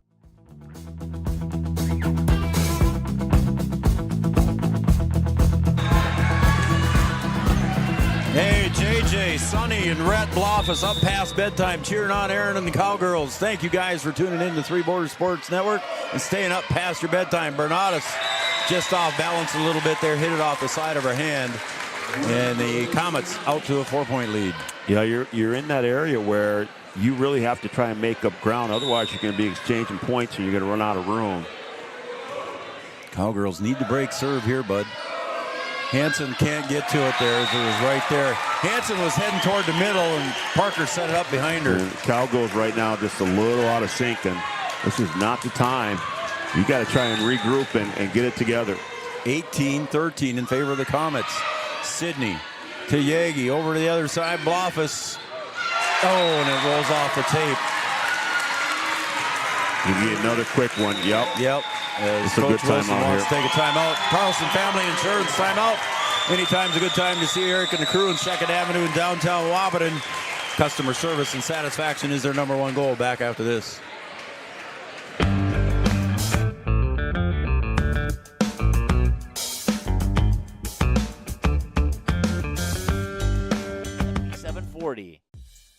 Hey, JJ, Sonny, and Rhett Blofus up past bedtime cheering on Aaron and the Cowgirls. Thank you guys for tuning in to Three Borders Sports Network and staying up past your bedtime. Bernatus just off balance a little bit there, hit it off the side of her hand. And the Comets out to a 4 point lead.
Yeah, you're in that area where you really have to try and make up ground. Otherwise, you're going to be exchanging points and you're going to run out of room.
Cowgirls need to break serve here, bud. Hansen can't get to it there as it was right there. Hansen was heading toward the middle, and Parker set it up behind her.
And Cowgirls right now just a little out of sync, and this is not the time. You got to try and regroup and get it together.
18-13 in favor of the Comets. Sidney to Yagi, over to the other side, Blofus. Oh, and it rolls off the tape.
You get another quick one. Yep.
As Coach Wilson wants to take a timeout. Carlson Family Insurance timeout. Anytime's a good time to see Eric and the crew in 2nd Avenue in downtown Wapaton. Customer service and satisfaction is their #1 goal. Back after this.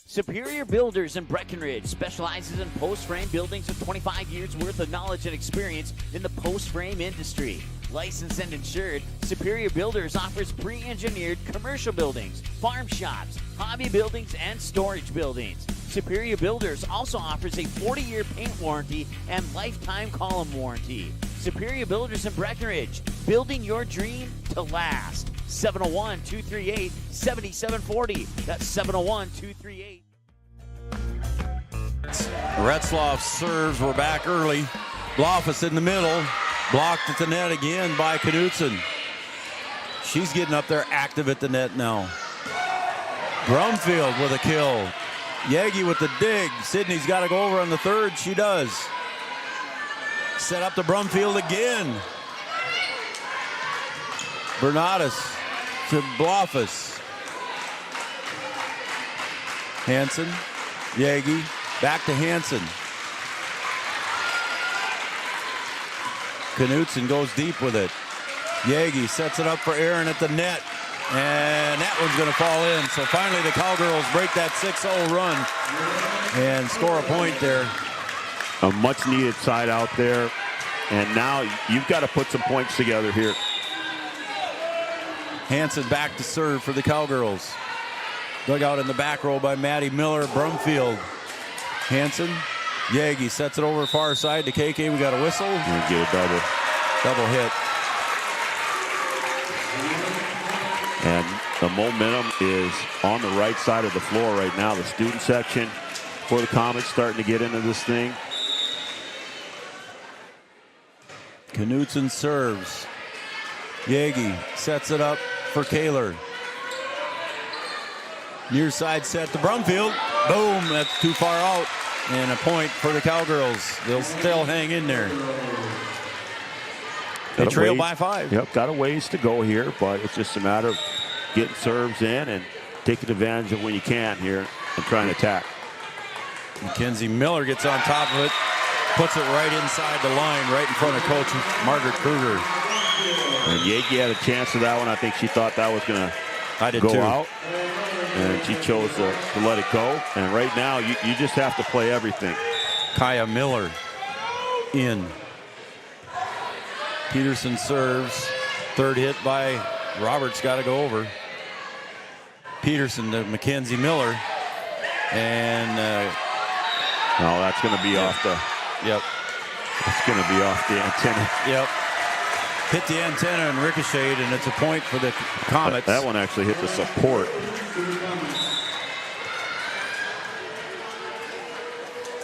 Superior Builders in Breckenridge specializes in post-frame buildings with 25 years worth of knowledge and experience in the post-frame industry. Licensed and insured, Superior Builders offers pre-engineered commercial buildings, farm shops, hobby buildings, and storage buildings. Superior Builders also offers a 40-year paint warranty and lifetime column warranty. Superior Builders in Breckenridge, building your dream to last. 701-238-7740. That's 701-238.
Retzloff serves. We're back early. Blofus in the middle. Blocked at the net again by Knutson. She's getting up there active at the net now. Brumfield with a kill. Yagi with the dig. Sidney's got to go over on the third. She does. Set up to Brumfield again. Bernatus to Blofus. Hansen. Yagi. Back to Hansen. Knutson goes deep with it. Yagi sets it up for Aaron at the net. And that one's going to fall in. So finally the Cowgirls break that 6-0 run and score a point there.
A much needed side out there. And now you've got to put some points together here.
Hanson back to serve for the Cowgirls. Dug out in the back row by Maddie Miller. Brumfield. Hanson. Yagi sets it over far side to KK. We got a whistle.
And get a double.
Double hit.
And the momentum is on the right side of the floor right now. The student section for the Comets starting to get into this thing.
Knutson serves. Yagi sets it up for Kaler. Near side set to Brumfield. Boom, that's too far out. And a point for the Cowgirls. They'll still hang in there. They trail by 5.
Yep, got a ways to go here, but it's just a matter of getting serves in and taking advantage of when you can here and trying to attack.
Mackenzie Miller gets on top of it, puts it right inside the line, right in front of Coach Margaret Kruger.
And Yagi had a chance to that one. I think she thought that was going to go out. And she chose to let it go. And right now, you just have to play everything.
Kaya Miller in. Peterson serves. Third hit by Roberts, got to go over. Peterson to Mackenzie Miller. And
no, that's going to be off the.
Yep.
It's going to be off the antenna.
Yep. Hit the antenna and ricocheted, and it's a point for the Comets.
That one actually hit the support.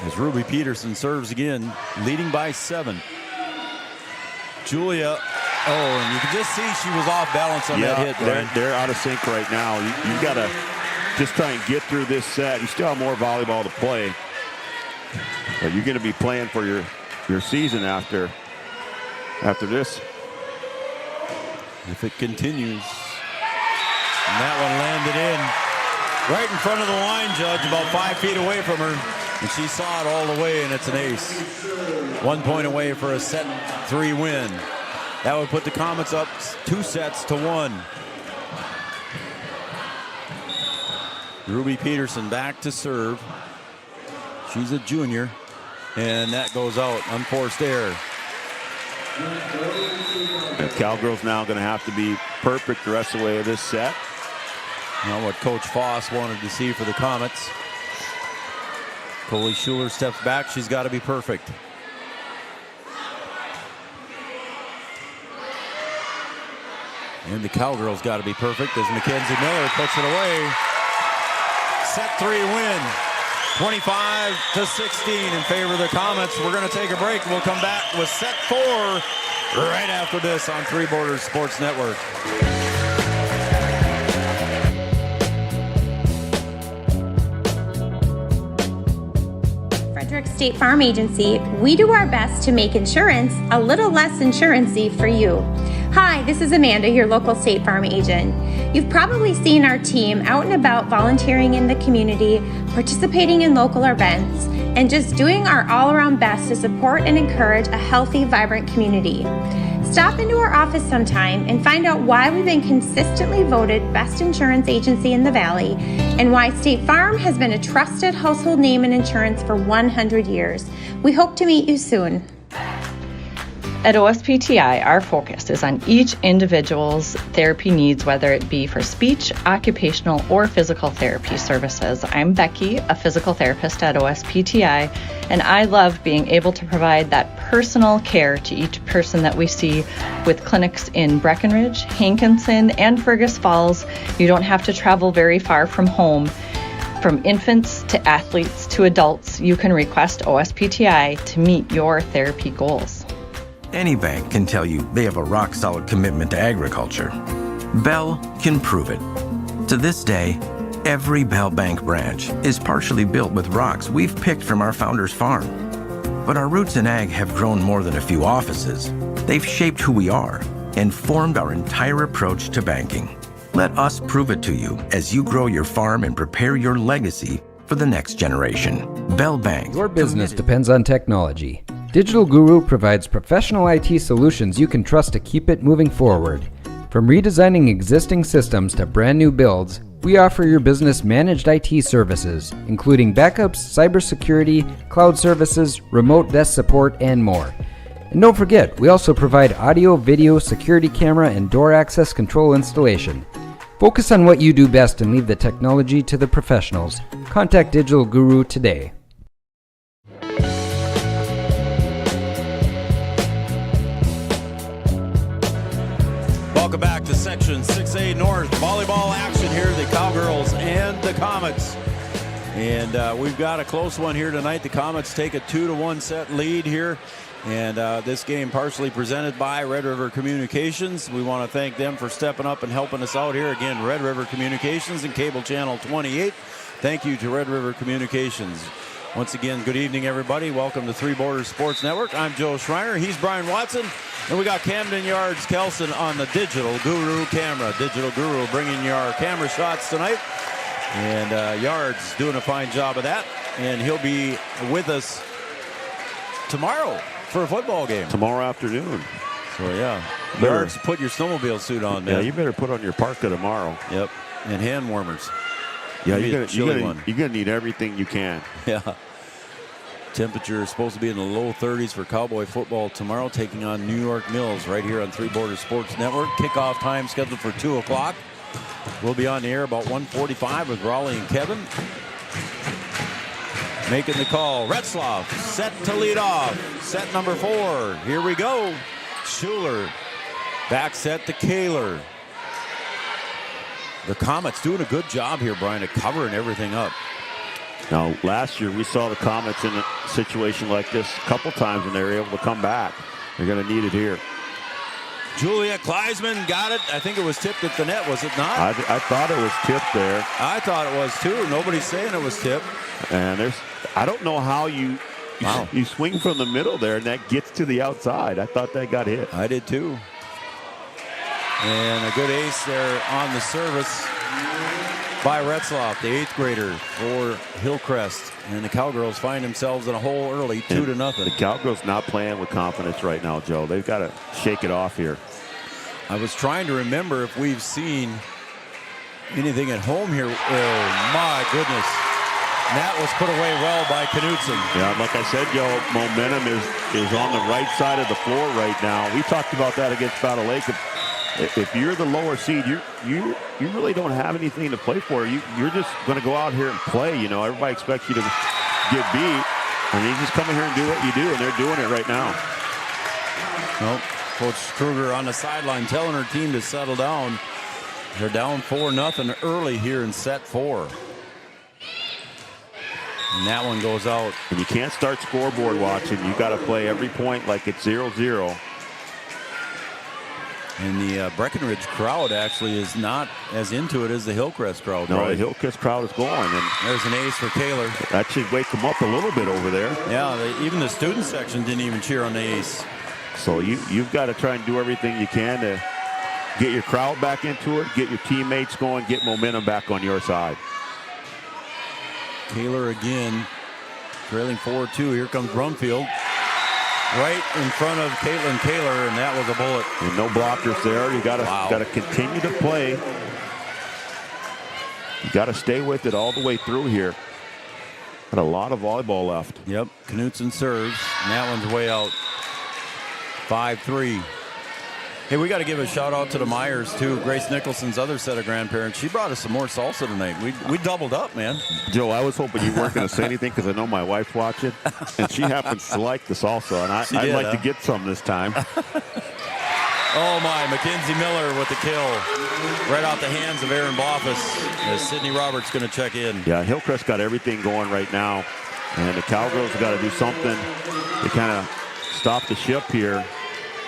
As Ruby Peterson serves again, leading by 7. Julia, and you can just see she was off balance on that hit.
They're out of sync right now. You got to just try and get through this set. You still have more volleyball to play. But you're going to be playing for your season after this.
If it continues. And that one landed in right in front of the line, Judge, about 5 feet away from her. And she saw it all the way, and it's an ace. 1 point away for a set 3 win. That would put the Comets up 2 sets to 1. Ruby Peterson back to serve. She's a junior. And that goes out. Unforced error.
The Cowgirls now going to have to be perfect the rest of the way of this set.
Now what Coach Foss wanted to see for the Comets. Coley Schuler steps back. She's got to be perfect. And the Cowgirls got to be perfect as Mackenzie Miller puts it away. Set 3 win. 25-16 in favor of the Comets. We're going to take a break. We'll come back with set 4 right after this on Three Borders Sports Network.
State Farm Agency, we do our best to make insurance a little less insurance-y for you. Hi, this is Amanda, your local State Farm agent. You've probably seen our team out and about volunteering in the community, participating in local events, and just doing our all-around best to support and encourage a healthy, vibrant community. Stop into our office sometime and find out why we've been consistently voted best insurance agency in the Valley and why State Farm has been a trusted household name in insurance for 100 years. We hope to meet you soon.
At OSPTI, our focus is on each individual's therapy needs, whether it be for speech, occupational, or physical therapy services. I'm Becky, a physical therapist at OSPTI, and I love being able to provide that personal care to each person that we see with clinics in Breckenridge, Hankinson, and Fergus Falls. You don't have to travel very far from home. From infants to athletes to adults, you can request OSPTI to meet your therapy goals.
Any bank can tell you they have a rock-solid commitment to agriculture. Bell can prove it. To this day, every Bell Bank branch is partially built with rocks we've picked from our founder's farm. But our roots in ag have grown more than a few offices. They've shaped who we are and formed our entire approach to banking. Let us prove it to you as you grow your farm and prepare your legacy for the next generation. Bell Bank.
Your business depends on technology. Digital Guru provides professional IT solutions you can trust to keep it moving forward. From redesigning existing systems to brand new builds, we offer your business managed IT services, including backups, cybersecurity, cloud services, remote desk support, and more. And don't forget, we also provide audio, video, security camera, and door access control installation. Focus on what you do best and leave the technology to the professionals. Contact Digital Guru today.
Welcome back to Section 6A North. Volleyball action here, the Cowgirls and the Comets. And we've got a close one here tonight. The Comets take a 2-1 set lead here. And this game partially presented by Red River Communications. We want to thank them for stepping up and helping us out here. Again, Red River Communications and Cable Channel 28. Thank you to Red River Communications. Once again, good evening, everybody. Welcome to Three Borders Sports Network. I'm Joe Schreiner. He's Brian Watson. And we got Camden Yards Kelson on the Digital Guru camera. Digital Guru bringing you our camera shots tonight. And Yards doing a fine job of that. And he'll be with us tomorrow for a football game.
Tomorrow afternoon.
So, yeah. Yards, put your snowmobile suit on, man.
Yeah, you better put on your parka tomorrow.
Yep. And hand warmers.
Yeah, you're gonna need everything you can.
Yeah. Temperature is supposed to be in the low 30s for Cowboy football tomorrow, taking on New York Mills right here on Three Borders Sports Network. Kickoff time scheduled for 2 o'clock. We'll be on the air about 1:45 with Raleigh and Kevin. Making the call, Retzloff set to lead off. Set number 4. Here we go. Schuler. Back set to Kaler. The Comets doing a good job here, Brian, of covering everything up.
Now, last year we saw the Comets in a situation like this a couple times and they were able to come back. They're going to need it here.
Julia Kleisman got it. I think it was tipped at the net, was it not?
I thought it was tipped there.
I thought it was too. Nobody's saying it was tipped.
And I don't know how you swing from the middle there and that gets to the outside. I thought that got hit.
I did too. And a good ace there on the service by Retzloff, the 8th grader for Hillcrest. And the Cowgirls find themselves in a hole early, 2-0.
The Cowgirls not playing with confidence right now, Joe. They've got to shake it off here.
I was trying to remember if we've seen anything at home here. Oh, my goodness. And that was put away well by Knutson.
Yeah, like I said, Joe, momentum is on the right side of the floor right now. We talked about that against Battle Lake. If you're the lower seed, you really don't have anything to play for. You're just going to go out here and play. You know, everybody expects you to get beat, and you just come in here and do what you do, and they're doing it right now.
Well, Coach Kruger on the sideline telling her team to settle down. They're down 4-0 early here in set 4. And that one goes out.
And you can't start scoreboard watching. You got to play every point like it's 0-0.
And the Breckenridge crowd actually is not as into it as the Hillcrest crowd.
No,
right?
The Hillcrest crowd is going. And
there's an ace for Kaler.
That should wake them up a little bit over there.
Yeah, even the student section didn't even cheer on the ace.
So you've got to try and do everything you can to get your crowd back into it, get your teammates going, get momentum back on your side.
Kaler again, trailing 4-2. Here comes Brumfield. Right in front of Caitlin Kaler, and that was a bullet.
And no blockers there. You got to continue to play. You got to stay with it all the way through here. Got a lot of volleyball left.
Yep, Knutson serves, and that one's way out. 5-3. Hey, we got to give a shout out to the Myers too. Grace Nicholson's other set of grandparents. She brought us some more salsa tonight. We doubled up, man.
Joe, I was hoping you weren't going to say anything because I know my wife's watching, and she happens to like the salsa, and I'd like to get some this time.
Oh my, Mackenzie Miller with the kill. Right out the hands of Aaron Boffus as Sydney Roberts going to check in.
Yeah, Hillcrest got everything going right now, and the Cowgirls have got to do something to kind of stop the ship here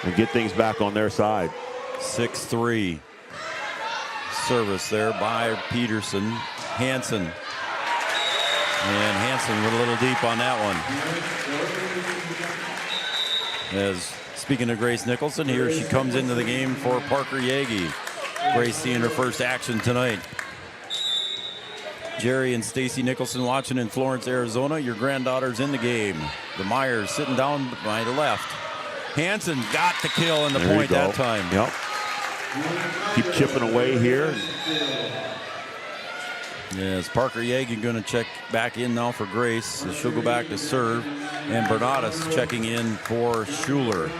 and get things back on their side.
6-3. Service there by Peterson. Hansen. And Hansen went a little deep on that one. As speaking of Grace Nicholson, here she comes into the game for Parker Yagi. Grace seeing her first action tonight. Jerry and Stacy Nicholson watching in Florence, Arizona. Your granddaughter's in the game. The Myers sitting down by the left. Hansen got the kill in the point that time.
Yep. Keep chipping away here.
Yes, Parker Yeagy going to check back in now for Grace. So she'll go back to serve. And Bernadas checking in for Schuler.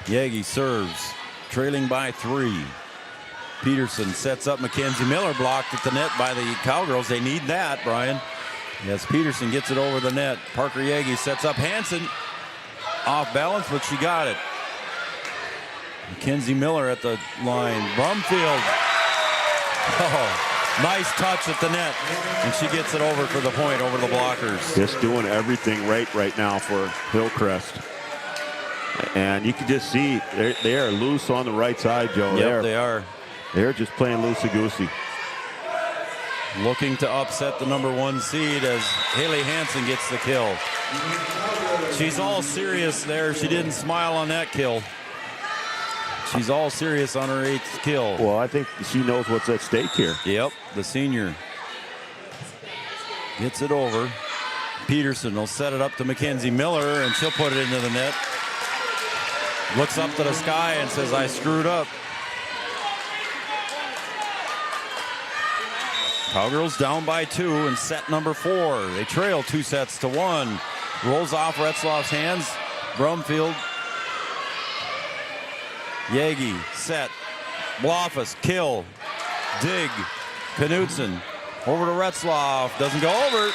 Yeagy serves, trailing by 3. Peterson sets up Mackenzie Miller, blocked at the net by the Cowgirls. They need that, Brian. Yes, Peterson gets it over the net. Parker Yeagy sets up Hansen. Off balance, but she got it. Mackenzie Miller at the line. Brumfield. Oh, nice touch at the net. And she gets it over for the point over the blockers.
Just doing everything right now for Hillcrest. And you can just see they are loose on the right side, Joe.
Yep, they are.
They're just playing loosey-goosey.
Looking to upset the #1 seed as Haley Hansen gets the kill. She's all serious there. She didn't smile on that kill. She's all serious on her 8th kill.
Well, I think she knows what's at stake here.
Yep, the senior gets it over. Peterson will set it up to Mackenzie Miller, and she'll put it into the net. Looks up to the sky and says, I screwed up. Cowgirls down by 2 in set #4. They trail 2-1. Rolls off Retzloff's hands. Brumfield. Yeagy, set. Bloffus, kill. Dig. Knudsen. Over to Retzloff. Doesn't go over.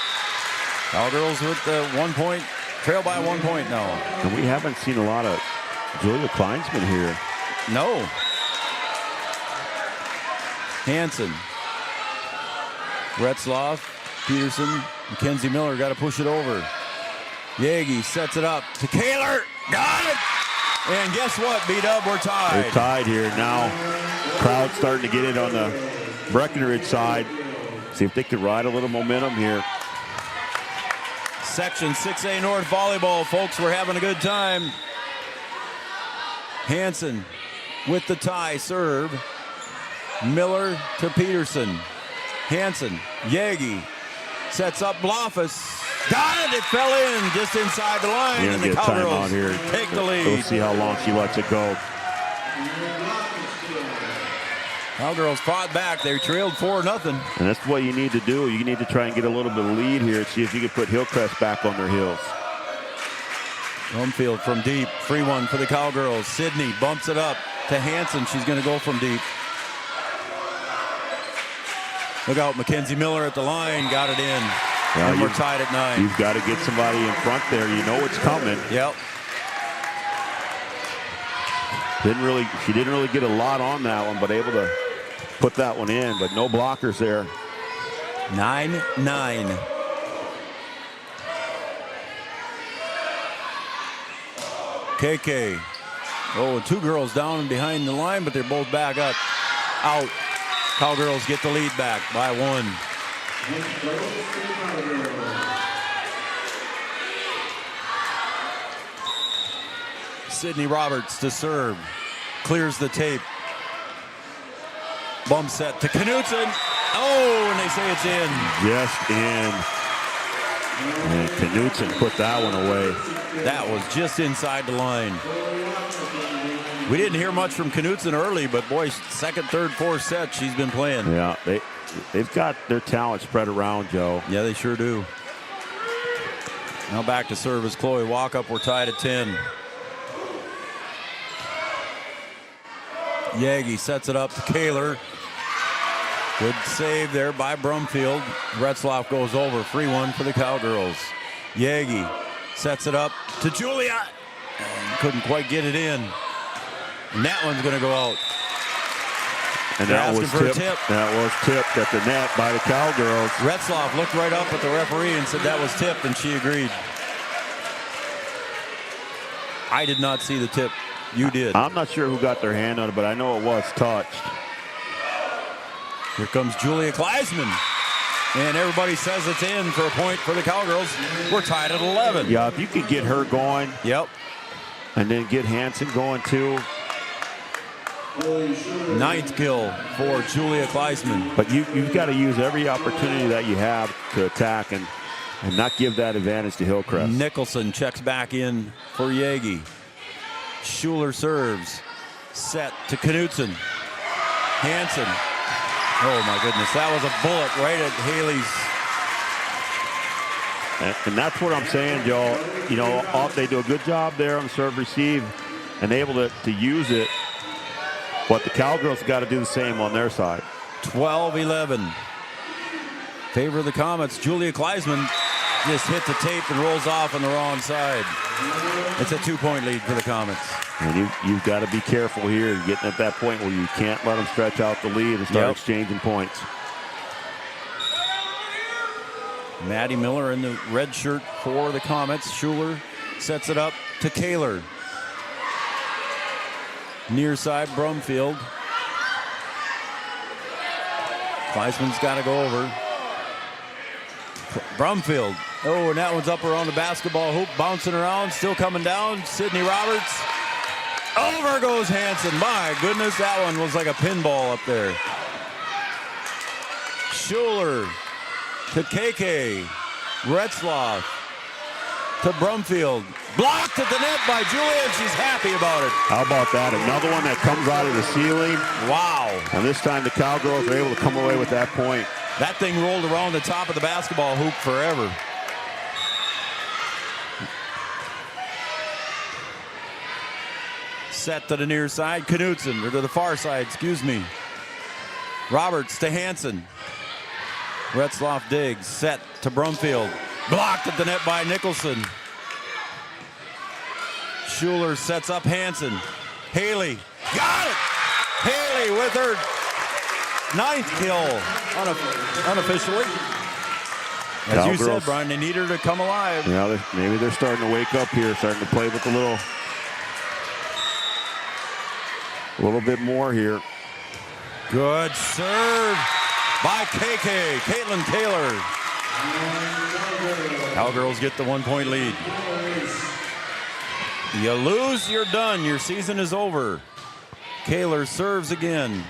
Cowgirls with the 1 point. Trail by 1 point now.
And we haven't seen a lot of Julia Kleinsman here.
No. Hansen. Retzloff, Peterson, Mackenzie Miller got to push it over. Yeagy sets it up to Kaler. Got it! And guess what, B-Dub, we're tied.
They're tied here now. Crowd starting to get it on the Breckenridge side. See if they could ride a little momentum here.
Section 6A North Volleyball, folks, we're having a good time. Hansen with the tie serve. Miller to Peterson. Hansen, Yeagy sets up Bloffus. Got it! It fell in just inside the line, and the Cowgirls take the lead.
We'll see how long she lets it go.
Cowgirls fought back. They trailed 4-0.
And that's what you need to do. You need to try and get a little bit of lead here. See if you can put Hillcrest back on their heels.
Brumfield from deep. Free one for the Cowgirls. Sydney bumps it up to Hansen. She's going to go from deep. Look out, Mackenzie Miller at the line, got it in.
Well,
and we're tied at 9.
You've got to get somebody in front there. You know it's coming.
Yep.
She didn't really get a lot on that one, but able to put that one in, but no blockers there.
9-9. KK. Oh, 2 girls down and behind the line, but they're both back up. Out. Cowgirls get the lead back by 1. Sydney Roberts to serve. Clears the tape. Bump set to Knudsen. Oh, and they say it's in.
Just in. And Knudsen put that one away.
That was just inside the line. We didn't hear much from Knudsen early, but boy, 2nd, 3rd, 4th set, she's been playing.
Yeah, they've got their talent spread around, Joe.
Yeah, they sure do. Now back to service, Chloe Walkup. We're tied at 10. Yeagy sets it up to Kaler. Good save there by Brumfield. Retzloff goes over. Free one for the Cowgirls. Yeagy sets it up to Julia. And couldn't quite get it in. And that one's going to go out.
And
They're
that was
asking for
tipped.
a tip.
That was tipped at the net by the Cowgirls.
Retzloff looked right up at the referee and said that was tipped, and she agreed. I did not see the tip. You did.
I'm not sure who got their hand on it, but I know it was touched.
Here comes Julia Kleisman. And everybody says it's in for a point for the Cowgirls. We're tied at 11.
Yeah, if you could get her going.
Yep.
And then get Hansen going too.
9th kill for Julia Kleisman.
But you've got to use every opportunity that you have to attack and not give that advantage to Hillcrest.
Nicholson checks back in for Yeagy. Schuler serves. Set to Knutson. Hansen. Oh my goodness, that was a bullet right at Haley's.
And that's what I'm saying, Joe. You know, they do a good job there on the serve receive and able to use it. But the Cowgirls got to do the same on their side.
12-11. Favor of the Comets. Julia Kleisman just hit the tape and rolls off on the wrong side. It's a 2-point lead for the Comets.
And you've got to be careful here, getting at that point where you can't let them stretch out the lead and start exchanging points.
Maddie Miller in the red shirt for the Comets. Schuler sets it up to Kaler. Near side, Brumfield. Kleisman's got to go over. Brumfield. Oh, and that one's up around the basketball hoop, bouncing around, still coming down. Sydney Roberts. Over goes Hansen. My goodness, that one was like a pinball up there. Schuler to KK. Retzloff to Brumfield. Blocked at the net by Julia, and she's happy about it.
How about that? Another one that comes out of the ceiling.
Wow.
And this time the Cowgirls are able to come away with that point.
That thing rolled around the top of the basketball hoop forever. Set to the near side. Knutson, or to the far side, excuse me. Roberts to Hansen. Retzloff digs. Set to Brumfield. Blocked at the net by Nicholson. Schuler sets up Hansen. Haley. Got it! Haley with her 9th kill unofficially. As
Cowgirls,
you said, Brian, they need her to come alive.
Yeah, maybe they're starting to wake up here, starting to play with a little bit more here.
Good serve by KK, Caitlin Kaler. Cowgirls get the 1-point lead. You lose, you're done. Your season is over. Kaler serves again.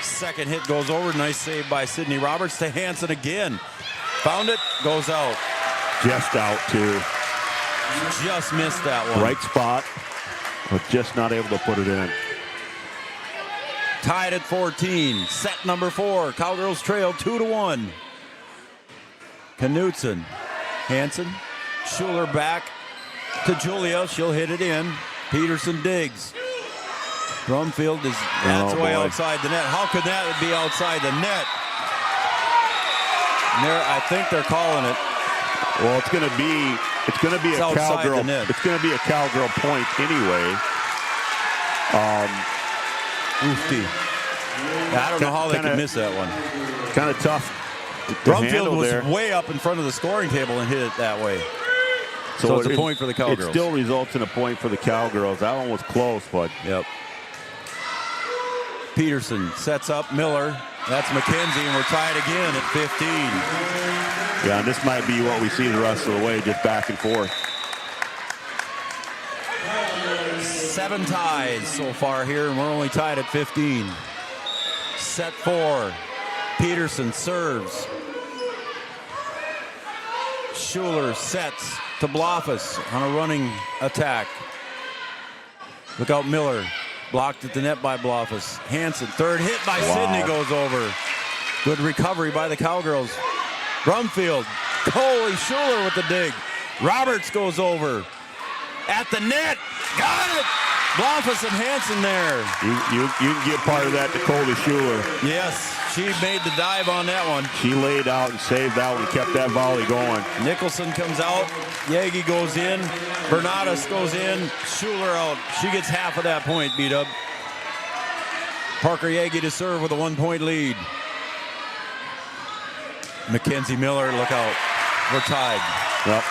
Second hit goes over. Nice save by Sydney Roberts to Hansen again. Found it, goes out.
Just out, too.
Just missed that one.
Right spot, but just not able to put it in.
Tied at 14. Set number 4. Cowgirls trail 2-1. Knutson. Hansen. Schuler back to Julia. She'll hit it in. Peterson digs. Brumfield is way outside the net. How could that be outside the net? I think they're calling it.
Well, it's going to be a Cowgirl. It's going to be a Cowgirl point anyway.
I don't know how they can miss that one.
Kind of tough.
Brumfield was way up in front of the scoring table and hit it that way. So it's a point for the Cowgirls.
It still results in a point for the Cowgirls. That one was close, but.
Yep. Peterson sets up Miller. That's McKenzie, and we're tied again at 15.
Yeah, and this might be what we see the rest of the way, just back and forth.
7 ties so far here, and we're only tied at 15. Set 4. Peterson serves. Schuler sets to Blofus on a running attack. Look out, Miller. Blocked at the net by Blofus. Hansen, third hit by Sydney, goes over. Good recovery by the Cowgirls. Brumfield. Holy, Schuler with the dig. Roberts goes over. At the net. Got it! Blofus and Hansen there.
You can give part of that to Coley Schuler.
Yes, she made the dive on that one.
She laid out and saved that one, kept that volley going.
Nicholson comes out. Yagi goes in. Bernadas goes in. Schuler out. She gets half of that point, B-Dub. Parker Yagi to serve with a 1-point lead. Mackenzie Miller, look out. We're tied.
Yep.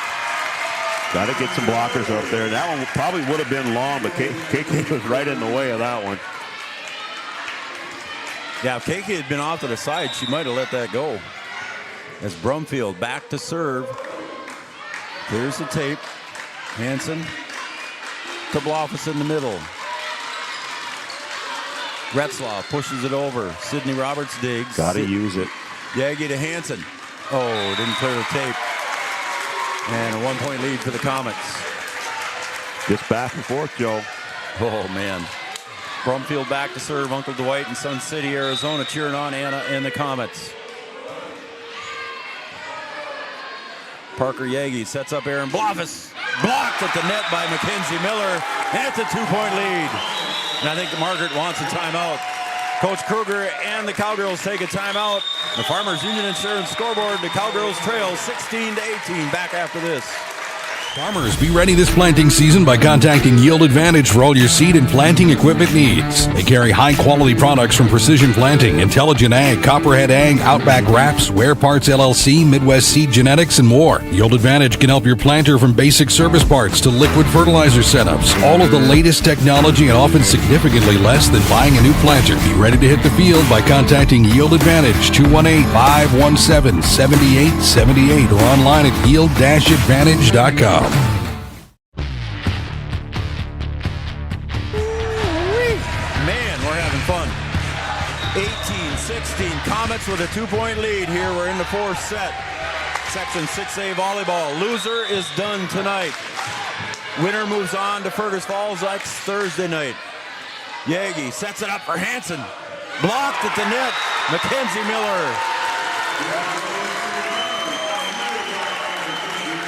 Got to get some blockers up there. That one probably would have been long, but KK was right in the way of that one.
Yeah, if KK had been off to the side, she might have let that go. As Brumfield back to serve. Here's the tape. Hansen to Blofus in the middle. Retzloff pushes it over. Sydney Roberts digs.
Got to use it.
Yagi to Hansen. Oh, didn't clear the tape. And a 1-point lead for the Comets.
Just back and forth, Joe.
Oh, man. Brumfield back to serve. Uncle Dwight in Sun City, Arizona, cheering on Anna and the Comets. Parker Yagi sets up Aaron Bloffus. Blocked at the net by Mackenzie Miller. And it's a 2-point lead. And I think Margaret wants a timeout. Coach Kruger and the Cowgirls take a timeout. The Farmers Union Insurance scoreboard, the Cowgirls trail 16-18. Back after this.
Farmers, be ready this planting season by contacting Yield Advantage for all your seed and planting equipment needs. They carry high-quality products from Precision Planting, Intelligent Ag, Copperhead Ag, Outback Wraps, Wear Parts LLC, Midwest Seed Genetics, and more. Yield Advantage can help your planter from basic service parts to liquid fertilizer setups. All of the latest technology and often significantly less than buying a new planter. Be ready to hit the field by contacting Yield Advantage, 218-517-7878, or online at yield-advantage.com.
Man, we're having fun. 18-16, Comets with a 2-point lead here. We're in the fourth set. Section 6A volleyball. Loser is done tonight. Winner moves on to Fergus Falls next Thursday night. Yagi sets it up for Hansen. Blocked at the net. Mackenzie Miller.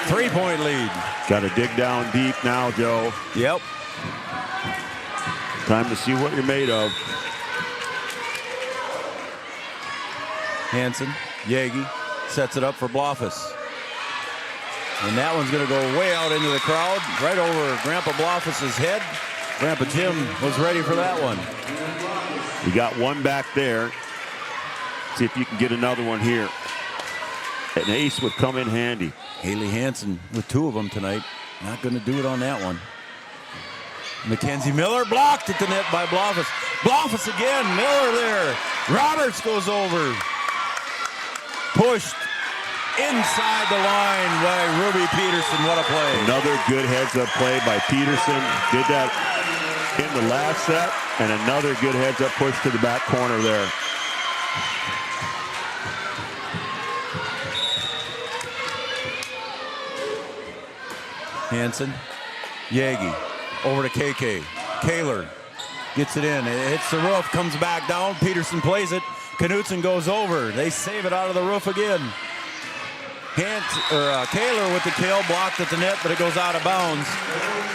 3-point lead.
Got to dig down deep now, Joe.
Yep.
Time to see what you're made of.
Hansen, Yagi sets it up for Bloffus. And that one's going to go way out into the crowd, right over Grandpa Bloffus's head. Grandpa Jim was ready for that one.
You got one back there. See if you can get another one here. An ace would come in handy.
Haley Hansen with 2 of them tonight. Not going to do it on that one. Mackenzie Miller blocked at the net by Bloffus. Bloffus again. Miller there. Roberts goes over. Pushed inside the line by Ruby Peterson. What a play.
Another good heads-up play by Peterson. Did that in the last set. And another good heads-up push to the back corner there.
Hansen, Yagi, over to KK. Kaler gets it in. It hits the roof, comes back down. Peterson plays it. Knutson goes over. They save it out of the roof again. Kaler with the kill, blocked at the net, but it goes out of bounds.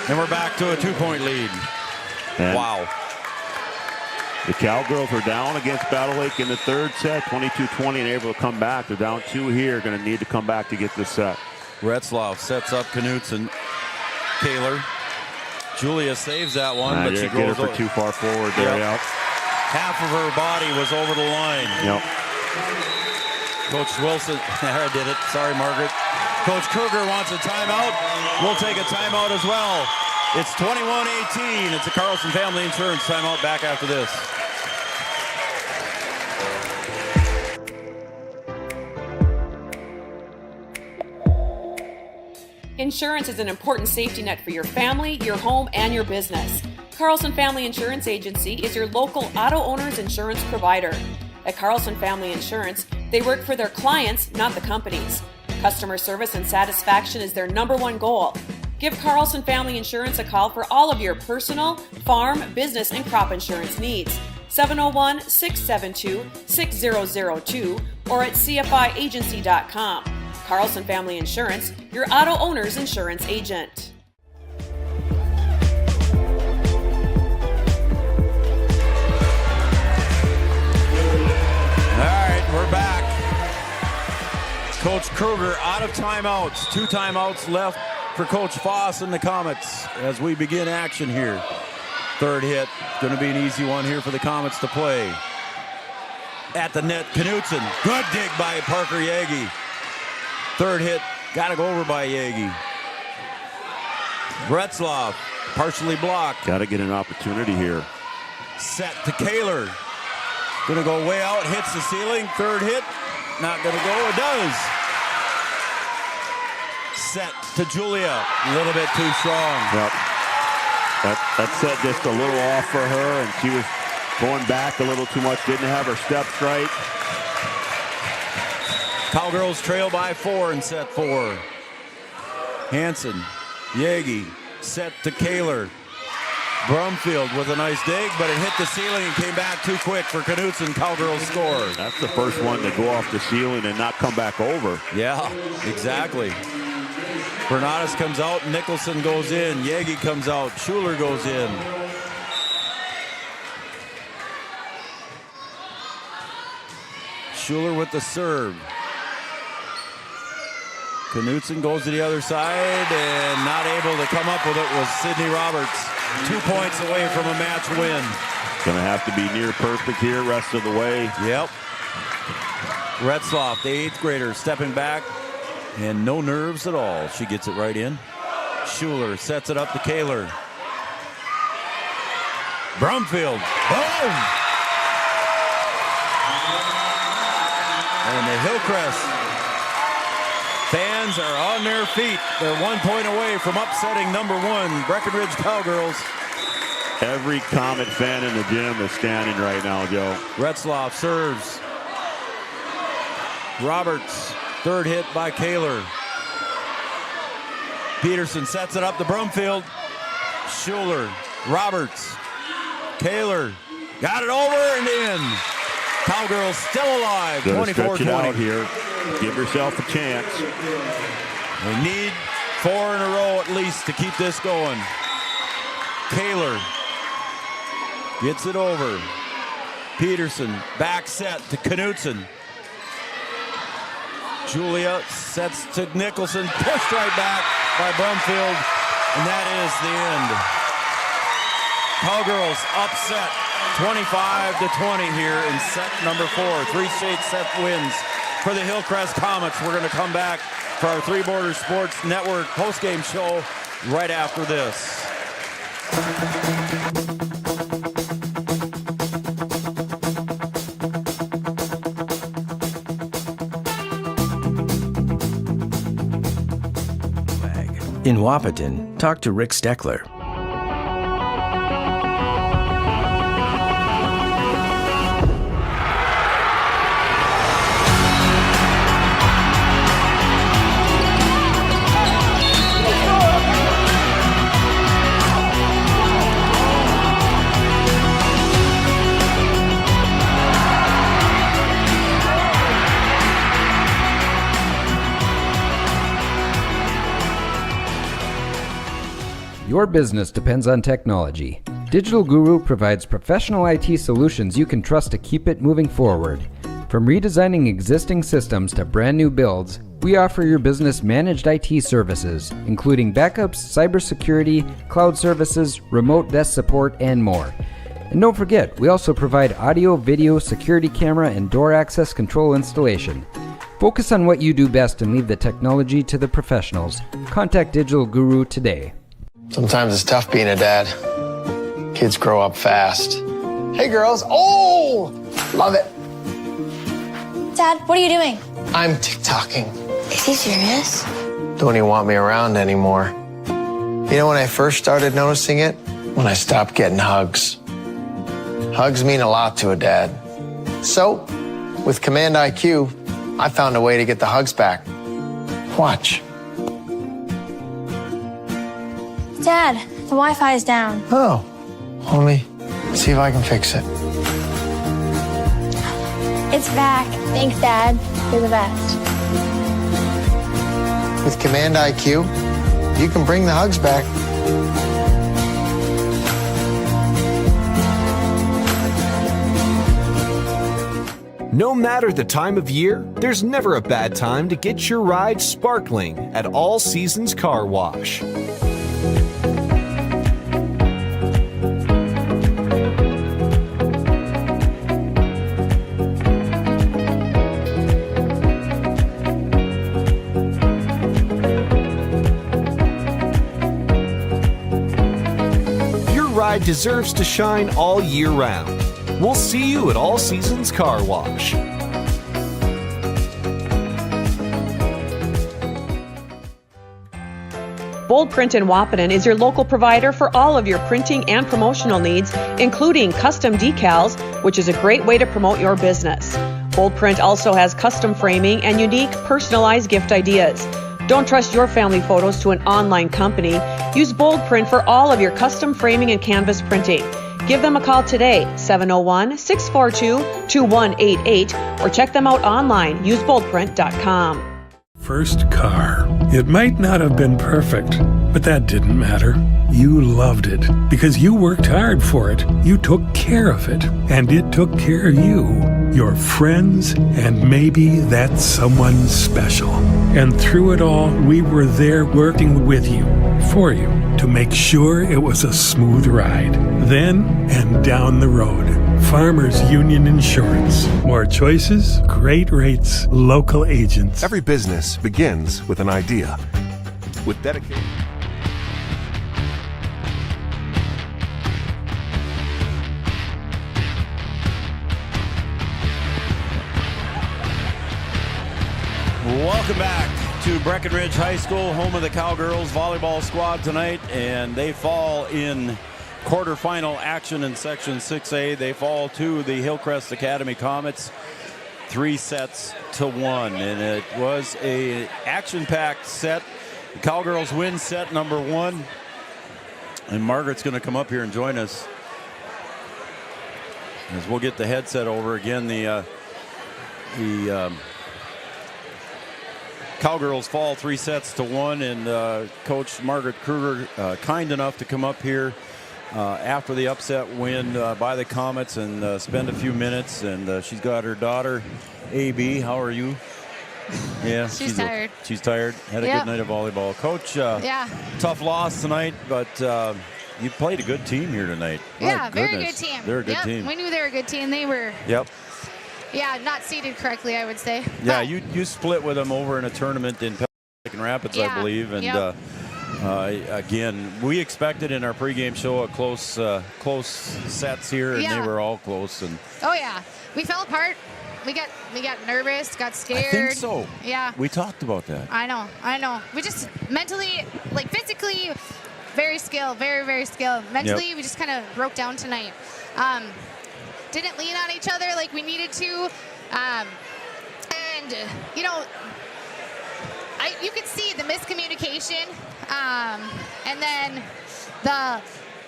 And we're back to a 2-point lead.
And
wow.
The Cowgirls are down against Battle Lake in the third set, 22-20, and able to come back. They're down 2 here, going to need to come back to get this set.
Retzlaff sets up Knutson. Kaler. Julia saves that one, but she
goes
goes
too far forward there. Yep.
Half of her body was over the line.
Yep.
Coach Wilson, I did it. Sorry, Margaret. Coach Kruger wants a timeout. We'll take a timeout as well. It's 21-18. It's a Carlson Family Insurance timeout. Back after this.
Insurance is an important safety net for your family, your home, and your business. Carlson Family Insurance Agency is your local auto owner's insurance provider. At Carlson Family Insurance, they work for their clients, not the companies. Customer service and satisfaction is their #1 goal. Give Carlson Family Insurance a call for all of your personal, farm, business, and crop insurance needs. 701-672-6002 or at cfiagency.com. Carlson Family Insurance, your auto owner's insurance agent.
All right, we're back. Coach Kruger out of timeouts. 2 timeouts left for Coach Foss and the Comets as we begin action here. Third hit, going to be an easy one here for the Comets to play. At the net, Knutson. Good dig by Parker Yagi. Third hit, got to go over by Yagi. Retzlaff, partially blocked.
Got to get an opportunity here.
Set to Kaler. Going to go way out, hits the ceiling. Third hit, not going to go. It does. Set to Julia, a little bit too strong.
Yep. That set just a little off for her, and she was going back a little too much, didn't have her steps right.
Cowgirls trail by 4 in set 4. Hansen, Yagi, set to Kaler. Brumfield with a nice dig, but it hit the ceiling and came back too quick for Knutson. Cowgirls score.
That's the first one to go off the ceiling and not come back over.
Yeah, exactly. Bernadas comes out, Nicholson goes in, Yegi comes out, Schuler goes in. Schuler with the serve. Knutson goes to the other side and not able to come up with it was Sydney Roberts. 2 points away from a match win.
Going to have to be near perfect here rest of the way.
Yep. Retzloff, the 8th grader, stepping back and no nerves at all. She gets it right in. Schuler sets it up to Kaler. Brumfield. Boom! And the Hillcrest fans are on their feet. They're 1 point away from upsetting number 1, Breckenridge Cowgirls.
Every Comet fan in the gym is standing right now, Joe.
Retzloff serves. Roberts, third hit by Kaler. Peterson sets it up to Brumfield. Schuler, Roberts, Kaler, got it over and in. Cowgirls still alive, 24-20.
Out here. Give yourself a chance.
They need 4 in a row at least to keep this going. Kaler gets it over. Peterson back set to Knutson. Julia sets to Nicholson, pushed right back by Brumfield, and that is the end. Cowgirls upset 25-20 here in set number 4. 3 straight set wins for the Hillcrest Comets. We're going to come back for our Three Borders Sports Network postgame show right after this.
In Wahpeton, talk to Rick Steckler.
Your business depends on technology. Digital Guru provides professional IT solutions you can trust to keep it moving forward. From redesigning existing systems to brand new builds, we offer your business managed IT services, including backups, cybersecurity, cloud services, remote desk support, and more. And don't forget, we also provide audio, video, security camera, and door access control installation. Focus on what you do best and leave the technology to the professionals. Contact Digital Guru today.
Sometimes it's tough being a dad. Kids grow up fast. Hey girls, oh, love it.
Dad, what are you doing?
I'm TikToking.
Is he serious?
Don't even want me around anymore. You know when I first started noticing it? When I stopped getting hugs. Hugs mean a lot to a dad. So, with Command IQ, I found a way to get the hugs back. Watch.
Dad, the Wi-Fi is down.
Oh, let me see if I can fix it.
It's back. Thanks, Dad. You're the best.
With Command IQ, you can bring the hugs back.
No matter the time of year, there's never a bad time to get your ride sparkling at All Seasons Car Wash. Deserves to shine all year round. We'll see you at All Seasons Car Wash.
Bold Print in Wahpeton is your local provider for all of your printing and promotional needs, including custom decals, which is a great way to promote your business. Bold Print also has custom framing and unique personalized gift ideas. Don't trust your family photos to an online company. Use Bold Print for all of your custom framing and canvas printing. Give them a call today, 701-642-2188, or check them out online, useboldprint.com.
First car. It might not have been perfect, but that didn't matter. You loved it because you worked hard for it. You took care of it, and it took care of you, your friends, and maybe that someone special. And through it all, we were there working with you, for you, to make sure it was a smooth ride. Then and down the road. Farmers Union Insurance. More choices, great rates, local agents.
Every business begins with an idea. With dedication.
Welcome back to Breckenridge High School, home of the Cowgirls volleyball squad tonight, and they fall in quarterfinal action in Section 6A. They fall to the Hillcrest Academy Comets 3-1, and it was a action-packed set. The Cowgirls win set number 1, and Margaret's going to come up here and join us as we'll get the headset over again. The Cowgirls fall 3-1, and Coach Margaret Kruger kind enough to come up here after the upset win by the Comets and spend a few minutes. And she's got her daughter, AB. How are you? Yeah,
she's tired.
She's tired. Had a good night of volleyball. Coach, tough loss tonight, but you played a good team here tonight.
Yeah, very good team.
They're a good team.
We knew they were a good team. They were.
Yep.
Yeah, not seated correctly, I would say.
Yeah, you split with them over in a tournament in Pelican Rapids, I believe, and again, we expected in our pregame show a close sets here, and they were all close. And
oh yeah, we fell apart. We got nervous, got scared.
I think so.
Yeah.
We talked about that.
I know. We just mentally, like physically, very skilled, very, very skilled. Mentally, we just kind of broke down tonight. Didn't lean on each other like we needed to. And, you know, you could see the miscommunication and then the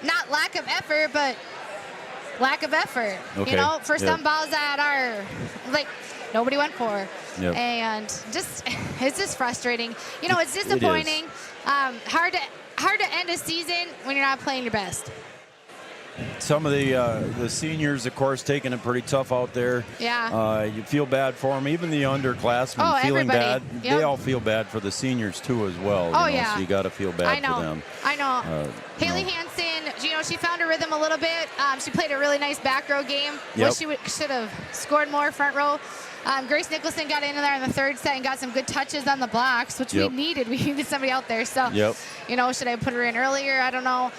not lack of effort, but lack of effort.
Okay.
You know, for some balls that are like nobody went for.
Yep.
And just it's just frustrating. You know, it's disappointing. Hard to end a season when you're not playing your best.
Some of the seniors, of course, taking it pretty tough out there.
Yeah.
You feel bad for them. Even the underclassmen feeling bad. They all feel bad for the seniors, too, as well.
Oh,
you know, so you got to feel bad for them.
I know. Haley Hansen, you know, she found her rhythm a little bit. She played a really nice back row game.
Yep.
Wish she should have scored more front row. Grace Nicholson got in there in the third set and got some good touches on the blocks, which we needed. We needed somebody out there. So, you know, should I put her in earlier? I don't know.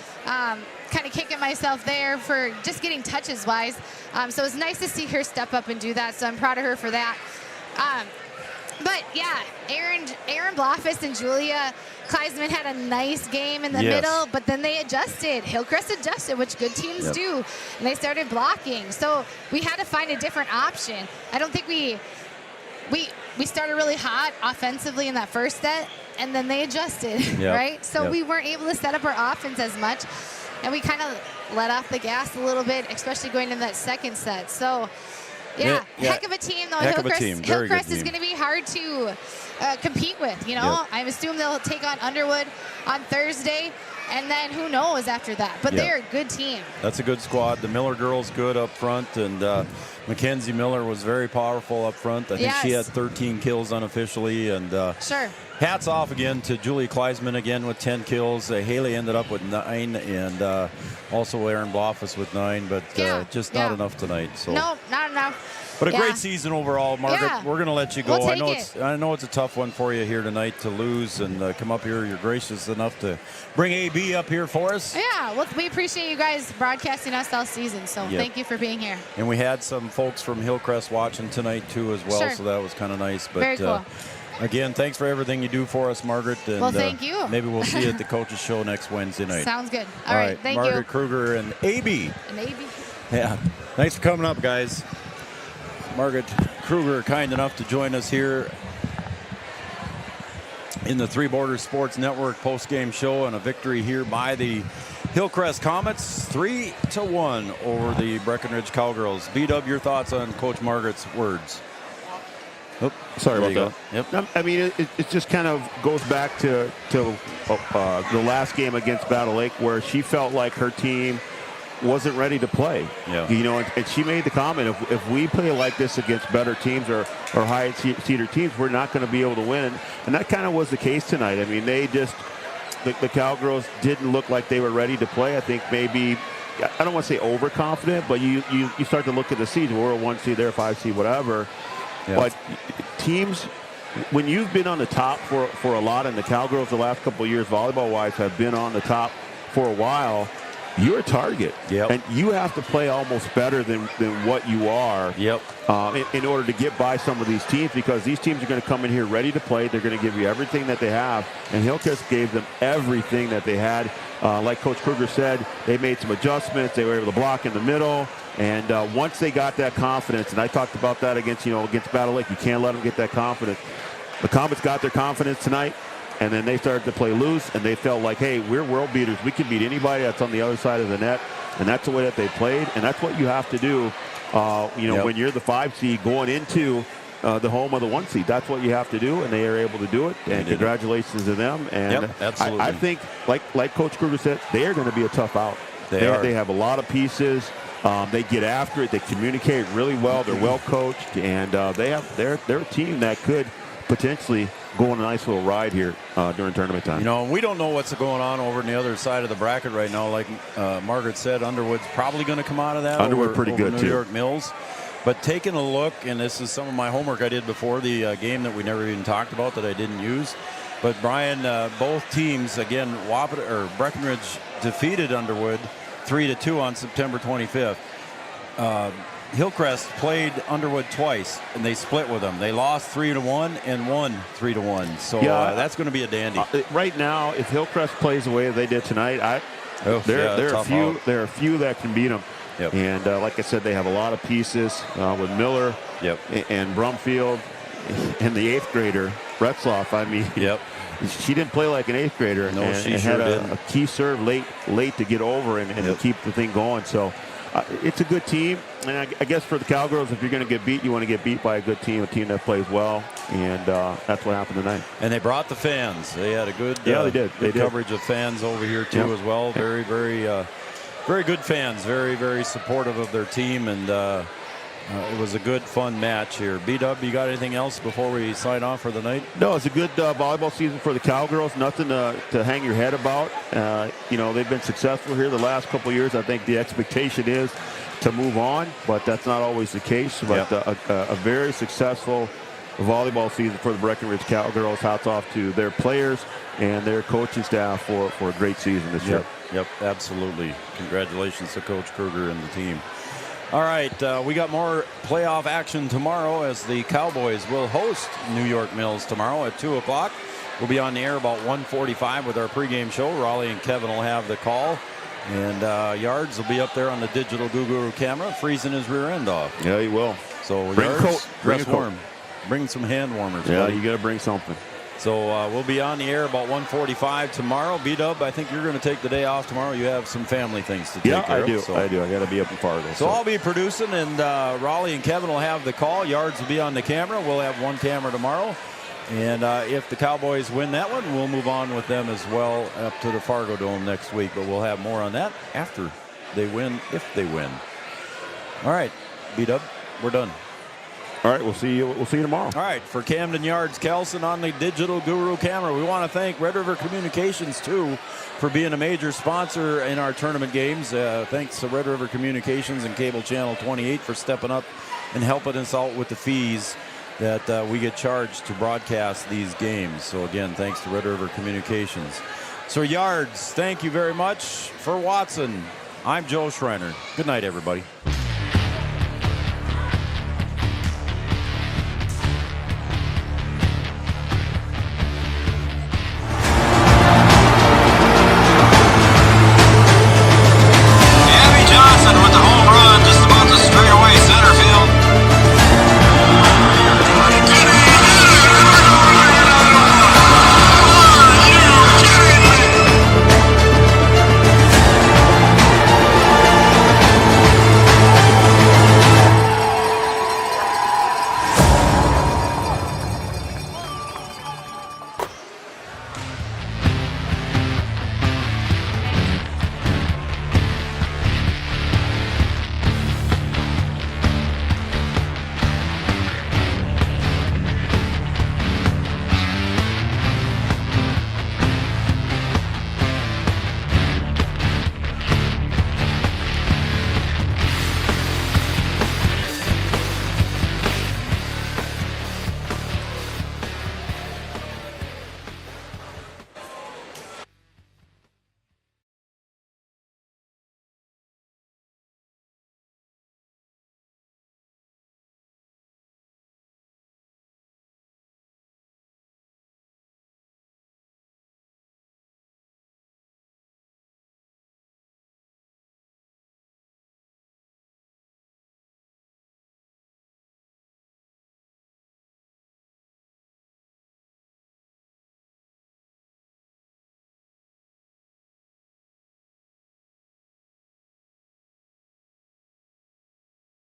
Kind of kicking myself there for just getting touches wise. So it's nice to see her step up and do that. So I'm proud of her for that. But yeah, Aaron Blofus and Julia Kleisman had a nice game in the middle, but then they adjusted. Hillcrest adjusted, which good teams do, and they started blocking. So we had to find a different option. I don't think we started really hot offensively in that first set, and then they adjusted, right? So we weren't able to set up our offense as much, and we kind of let off the gas a little bit, especially going into that second set. So, heck of a team, though. Hillcrest is going to be hard to compete with, you know. I assume they'll take on Underwood on Thursday, and then who knows after that. But they're a good team.
That's a good squad. The Miller girls good up front, and Mackenzie Miller was very powerful up front. I think she had 13 kills unofficially, and hats off again to Julie Kleisman again with 10 kills. Haley ended up with 9, and also Aaron Blofus with 9, but just not enough tonight. So
no, not enough.
But a great season overall, Margaret. We're going to let you go.
We'll
I know it's a tough one for you here tonight to lose and come up here. You're gracious enough to bring AB up here for us.
Yeah, well, we appreciate you guys broadcasting us all season, so thank you for being here.
And we had some folks from Hillcrest watching tonight, too, as well, so that was kind of nice. But,
very cool.
Again, thanks for everything you do for us, Margaret. And,
well, thank you.
Maybe we'll see you at the Coaches Show next Wednesday night.
Sounds good. All right, thank
Margaret
you.
Kruger and AB.
And AB.
Yeah, thanks for coming up, guys. Margaret Kruger, kind enough to join us here in the Three Borders Sports Network post-game show, and a victory here by the Hillcrest Comets, 3-1 over the Breckenridge Cowgirls. B-Dub, your thoughts on Coach Margaret's words?
Oh, sorry about that. Yep. I mean, it just kind of goes back to the last game against Battle Lake, where she felt like her team wasn't ready to play.
Yeah.
You know, and she made the comment, if we play like this against better teams or high seeder teams, we're not going to be able to win. And that kind of was the case tonight. I mean, they just, the Cowgirls didn't look like they were ready to play. I think maybe, I don't want to say overconfident, but you start to look at the seeds. We're a 1 seed, they're a 5 seed, whatever. Yep. But teams, when you've been on the top for a lot, and the Cowgirls the last couple of years, volleyball-wise, have been on the top for a while, you're a target.
Yep.
And you have to play almost better than what you are in order to get by some of these teams, because these teams are going to come in here ready to play. They're going to give you everything that they have, and Hillcrest gave them everything that they had. Like Coach Kruger said, they made some adjustments. They were able to block in the middle. And once they got that confidence, and I talked about that against Battle Lake, you can't let them get that confidence. The Comets got their confidence tonight, and then they started to play loose, and they felt like, hey, we're world beaters. We can beat anybody that's on the other side of the net, and that's the way that they played, and that's what you have to do, when you're the 5 seed going into the home of the 1 seed. That's what you have to do, and they are able to do it, and congratulations to them. And
absolutely.
I think, like Coach Kruger said, they are going to be a tough out. They have a lot of pieces. They get after it. They communicate really well. They're well coached, and they're a team that could potentially go on a nice little ride here during tournament time.
You know, we don't know what's going on over on the other side of the bracket right now. Like Margaret said, Underwood's probably going to come out of that.
Underwood pretty good
New
too.
York Mills. But taking a look, and this is some of my homework I did before the game that we never even talked about that I didn't use. But Brian, both teams, again, Breckenridge defeated Underwood 3-2 on September 25th. Hillcrest played Underwood twice, and they split with them. They lost 3-1 and won 3-1. So that's going to be a dandy.
Right now, if Hillcrest plays the way they did tonight, there are a few that can beat them.
Yep.
And like I said, they have a lot of pieces with Miller and Brumfield and the 8th grader, Retzloff. I mean, she didn't play like an 8th grader.
No,
and
she
had
didn't.
a key serve late to get over and to keep the thing going. So it's a good team. And I guess for the Cowgirls, if you're going to get beat, you want to get beat by a good team, a team that plays well. And that's what happened tonight.
And they brought the fans. They had a good
they did.
coverage of fans over here, too, as well. Very, very good fans. Very, very supportive of their team. And it was a good, fun match here. B-Dub, you got anything else before we sign off for the night?
No, it's a good volleyball season for the Cowgirls. Nothing to hang your head about. They've been successful here the last couple of years. I think the expectation is to move on, but that's not always the case. But a very successful volleyball season for the Breckenridge Cowgirls. Hats off to their players and their coaching staff for a great season this year.
Yep, absolutely. Congratulations to Coach Kruger and the team. All right, we got more playoff action tomorrow as the Cowboys will host New York Mills tomorrow at 2 o'clock. We'll be on the air about 1:45 with our pregame show. Raleigh and Kevin will have the call. And Yards will be up there on the digital Guru camera, freezing his rear end off.
Yeah, he will.
So
bring
Yards,
a coat.
dress warm. Bring some hand warmers.
Yeah,
buddy.
you got to bring something.
So we'll be on the air about 1:45 tomorrow. B-Dub, I think you're going to take the day off tomorrow. You have some family things to take care of.
I do. I got to be up in Fargo.
So I'll be producing, and Raleigh and Kevin will have the call. Yards will be on the camera. We'll have one camera tomorrow. And if the Cowboys win that one, we'll move on with them as well up to the Fargo Dome next week. But we'll have more on that after they win, if they win. All right, B-Dub, we're done.
All right, we'll see you tomorrow.
All right, for Camden Yards, Kelson on the Digital Guru camera. We want to thank Red River Communications, too, for being a major sponsor in our tournament games. Thanks to Red River Communications and Cable Channel 28 for stepping up and helping us out with the fees that we get charged to broadcast these games. So, again, thanks to Red River Communications. So, Yards, thank you very much. For Watson, I'm Joe Schreiner. Good night, everybody.